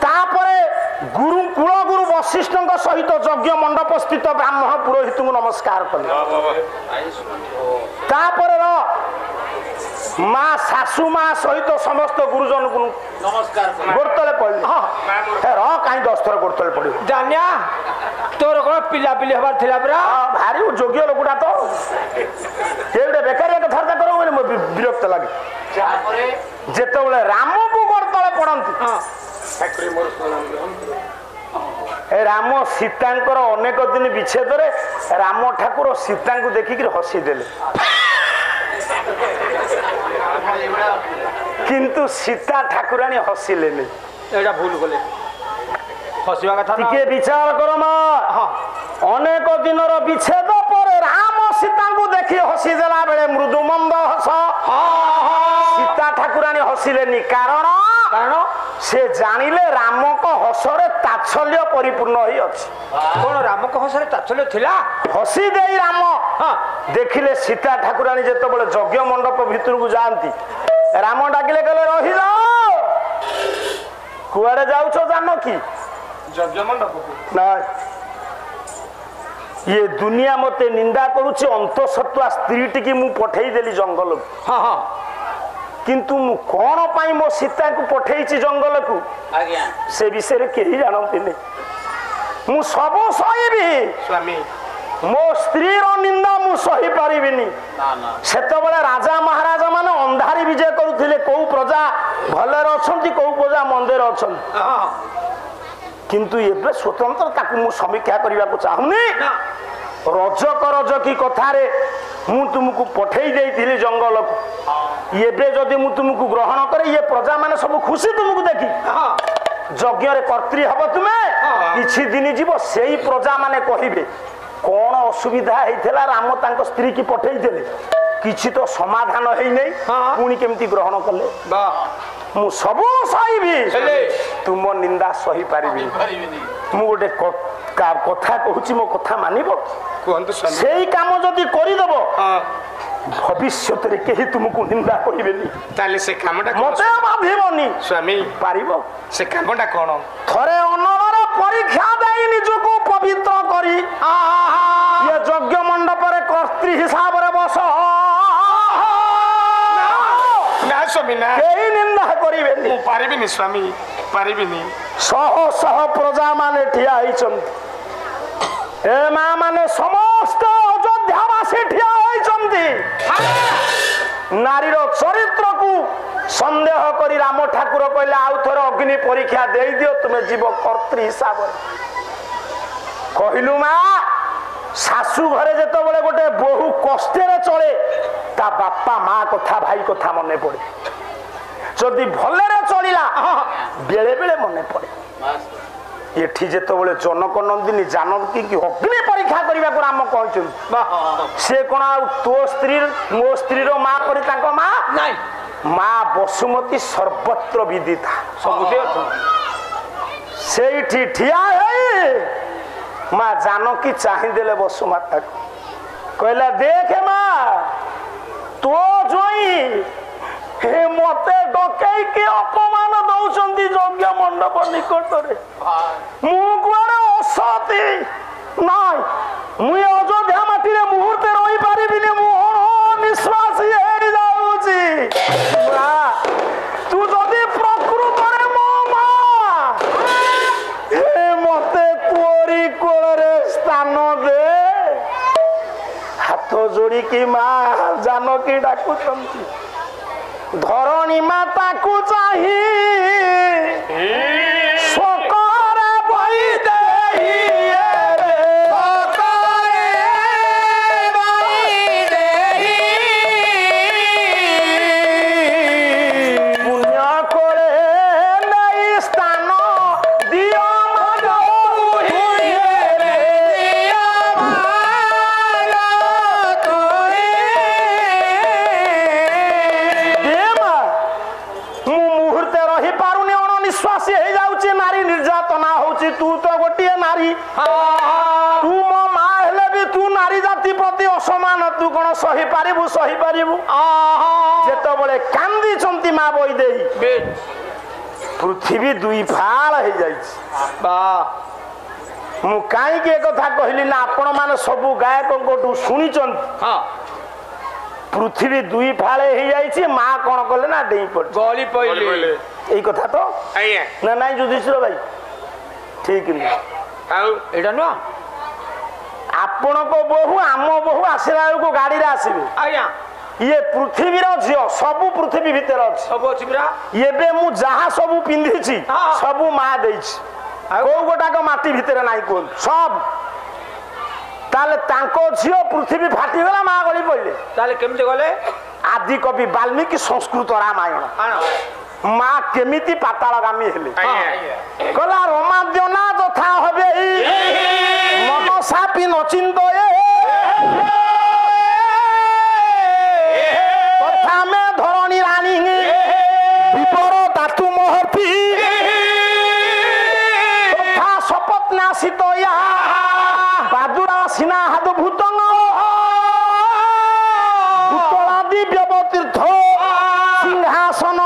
तापरे गुरु कुल गुरु वशिष्ठ सहित यज्ञ मंडप स्थित ब्राह्मण पुरोहित को नमस्कार कले माँ सासू माँ सहित समस्त गुरुजन को नमस्कार गोड़तले पड़े हाँ कहीं 10 थर गोड़तले पड़े जानिया तोर कौन पिला पिली हबार थिला परा भारी योग्य लोकटा तो ये गोटे बेकारिया कथा करो विरक्त लगे जिते राम को गोड़तले पड़ती राम सीतांकर अनेक दिन विच्छेद राम ठाकुर सीता को देखिक हसीदेले किंतु सीता ठाकुराणी हसिले एटा भूल कले हसवा कथा टिके विचार कर अनेक दिन विच्छेद पर राम सीता को देखी हसीदेला बेले मृदु मंद हस सीता ठाकुराणी हसिले कारण से जानिले राम को हसरे तात्सल्य परिपूर्ण ही अछि कौन राम को हसरे तात्सल्य थिला हसी दे राम देखिले सीता ठाकुराणी जेते बळे यज्ञ मंडप भीतर को जानती राम डाकिले कहले रहि जाओ कुआडे जाउछो जानो की यज्ञ मंडप ना ये दुनिया मते निंदा करूछि अंतसत्वा स्त्री टिकी मु पठेई देली जंगल हां हां किंतु मु कोन पाई मो सीता को पठेईछि जंगल को आज्ञा से विषय रे केही जानती नहीं मु सब सहीबी स्वामी मो स्त्री रो निंदा मु सही परिबिनी सेते बेले राजा महाराजा माने अंधारी विजय करुथिले को प्रजा भले अछंती को प्रजा मंदिर अछंती किंतु एबे स्वतंत्र ताकू मु समीक्षा करबा को चाहुनी रजक रजकी कथारे मु तुमको पठेई देइथिली जंगल को एबे जदि मु तुमको ग्रहण करे ये प्रजा माने सब खुशी तुमको देखी यज्ञ रे कर्त्री हब तुमे किछि दिन जीव सेही प्रजा माने कहिबे कौन असुविधा होता राम तांको स्त्री की पठेई देले किछि तो समाधान हेई नै पुणी केमती ग्रहण कले मु सब सहीबी तुम निंदा सही पारिबी मु गोटे कथा कहूची मो कथा मानिबो सेही काम जदि करि देबो भविष्य रे केही तुमको निंदा करिबेनी ताले से कामटा मते बाधिबोनी स्वामी पारिबो से कामटा कोन थरे अनवर परीक्षा देई निजको पवित्र करी ये यज्ञ मंडप रे कर्त्री हिसाब रे बस ना स्वामी ना केही निंदा करिबेनी पारिबिनी स्वामी पारिबिनी सह सह प्रजा माने ठिया होइछन ए मां माने समस्त अयोध्यावासी ठिया होइछन्ती नारीर चरित्र को संदेह करी राम ठाकुर कहले आउ थोर अग्नि परीक्षा दे दियो तुमे जीव कर्त्री हिसाब कहलु मां सासू घरे जेते बेले गोटे बहु कष्टे चले ता बापा माँ कथा भाई कथा मने पड़े जदि भले चलिला बेले बेले मने पड़े एठी जेते बेले जनक नंदिनी जानकी की अग्नि परीक्षा करबा को राम कहछन से कोन तो स्त्री मो स्त्री रो मां परि ताको मां नहीं मां बसुमती सर्वत्र विदिता सब सेठी ठिया है मां जानकी चाहि देले बसुमाता कहला देख मां तो जोई हे मते डकई के अपमान दउछंती यज्ञ मंडप निकट रे मु कुआरे असती नाही मु अयोध्या माटी रे मुहूर्त रही पारिबिनी मु निश्वास हेरि जाउची तू जदी प्रकृत रे मो मां हे मते तोरी कोल रे स्थान दे हाथ जोड़ी की मां जानकी डाकुचंती धरणी माता को चाही सोकरे बई देही रे सोकरे बई देही पुण्य करे नहीं स्थान दियो मानो रे दियो मानो तोरे मुहूर्ते रही पारुनी अनिश्वासी हो जाउची नारी निर्यातना होची तू तो गोटे नारी तू मो मां हेले भी तू नारी जाति प्रति असमान तू कोन सही पारिबु जेते बळे कांदी चंती मां बई देई पृथ्वी दुई फाल हो जाए मु कहीं कथा कहली ना आपण मैंने सबू गायकों शुणी पृथ्वी दुई फाड़े हो जाए माँ कौन कले ना डेई पड़ गली पड़े यही कथा तो ना नहीं युधिष्ठिर भाई ठीक नहीं नुह आपण को बहु आम बहु आसला बेलू गाड़ी आसबे आज्ञा ये पृथ्वी झी सबू पृथ्वी भितर अच्छी एबे मु जहा सबू पिंधि सबू माँ देछि कौ गोटाक माटी भितर नाई कौन सब ताले तांको झियो पृथ्वी फाटीगला माँ गली पड़े ताले केमते गले आदि कवि वाल्मीकि संस्कृत रामायण माँ केमिति पातालगामी हेले कला रमाद्यना तथा हबे मनसा पि नचिंत तथा में धरणी रानी विपर धातु महर्षि तथा शपथ नासित या बादुरा सिना हाथ भूतंग भूतलादि व्यवतीर्थ सिंहासन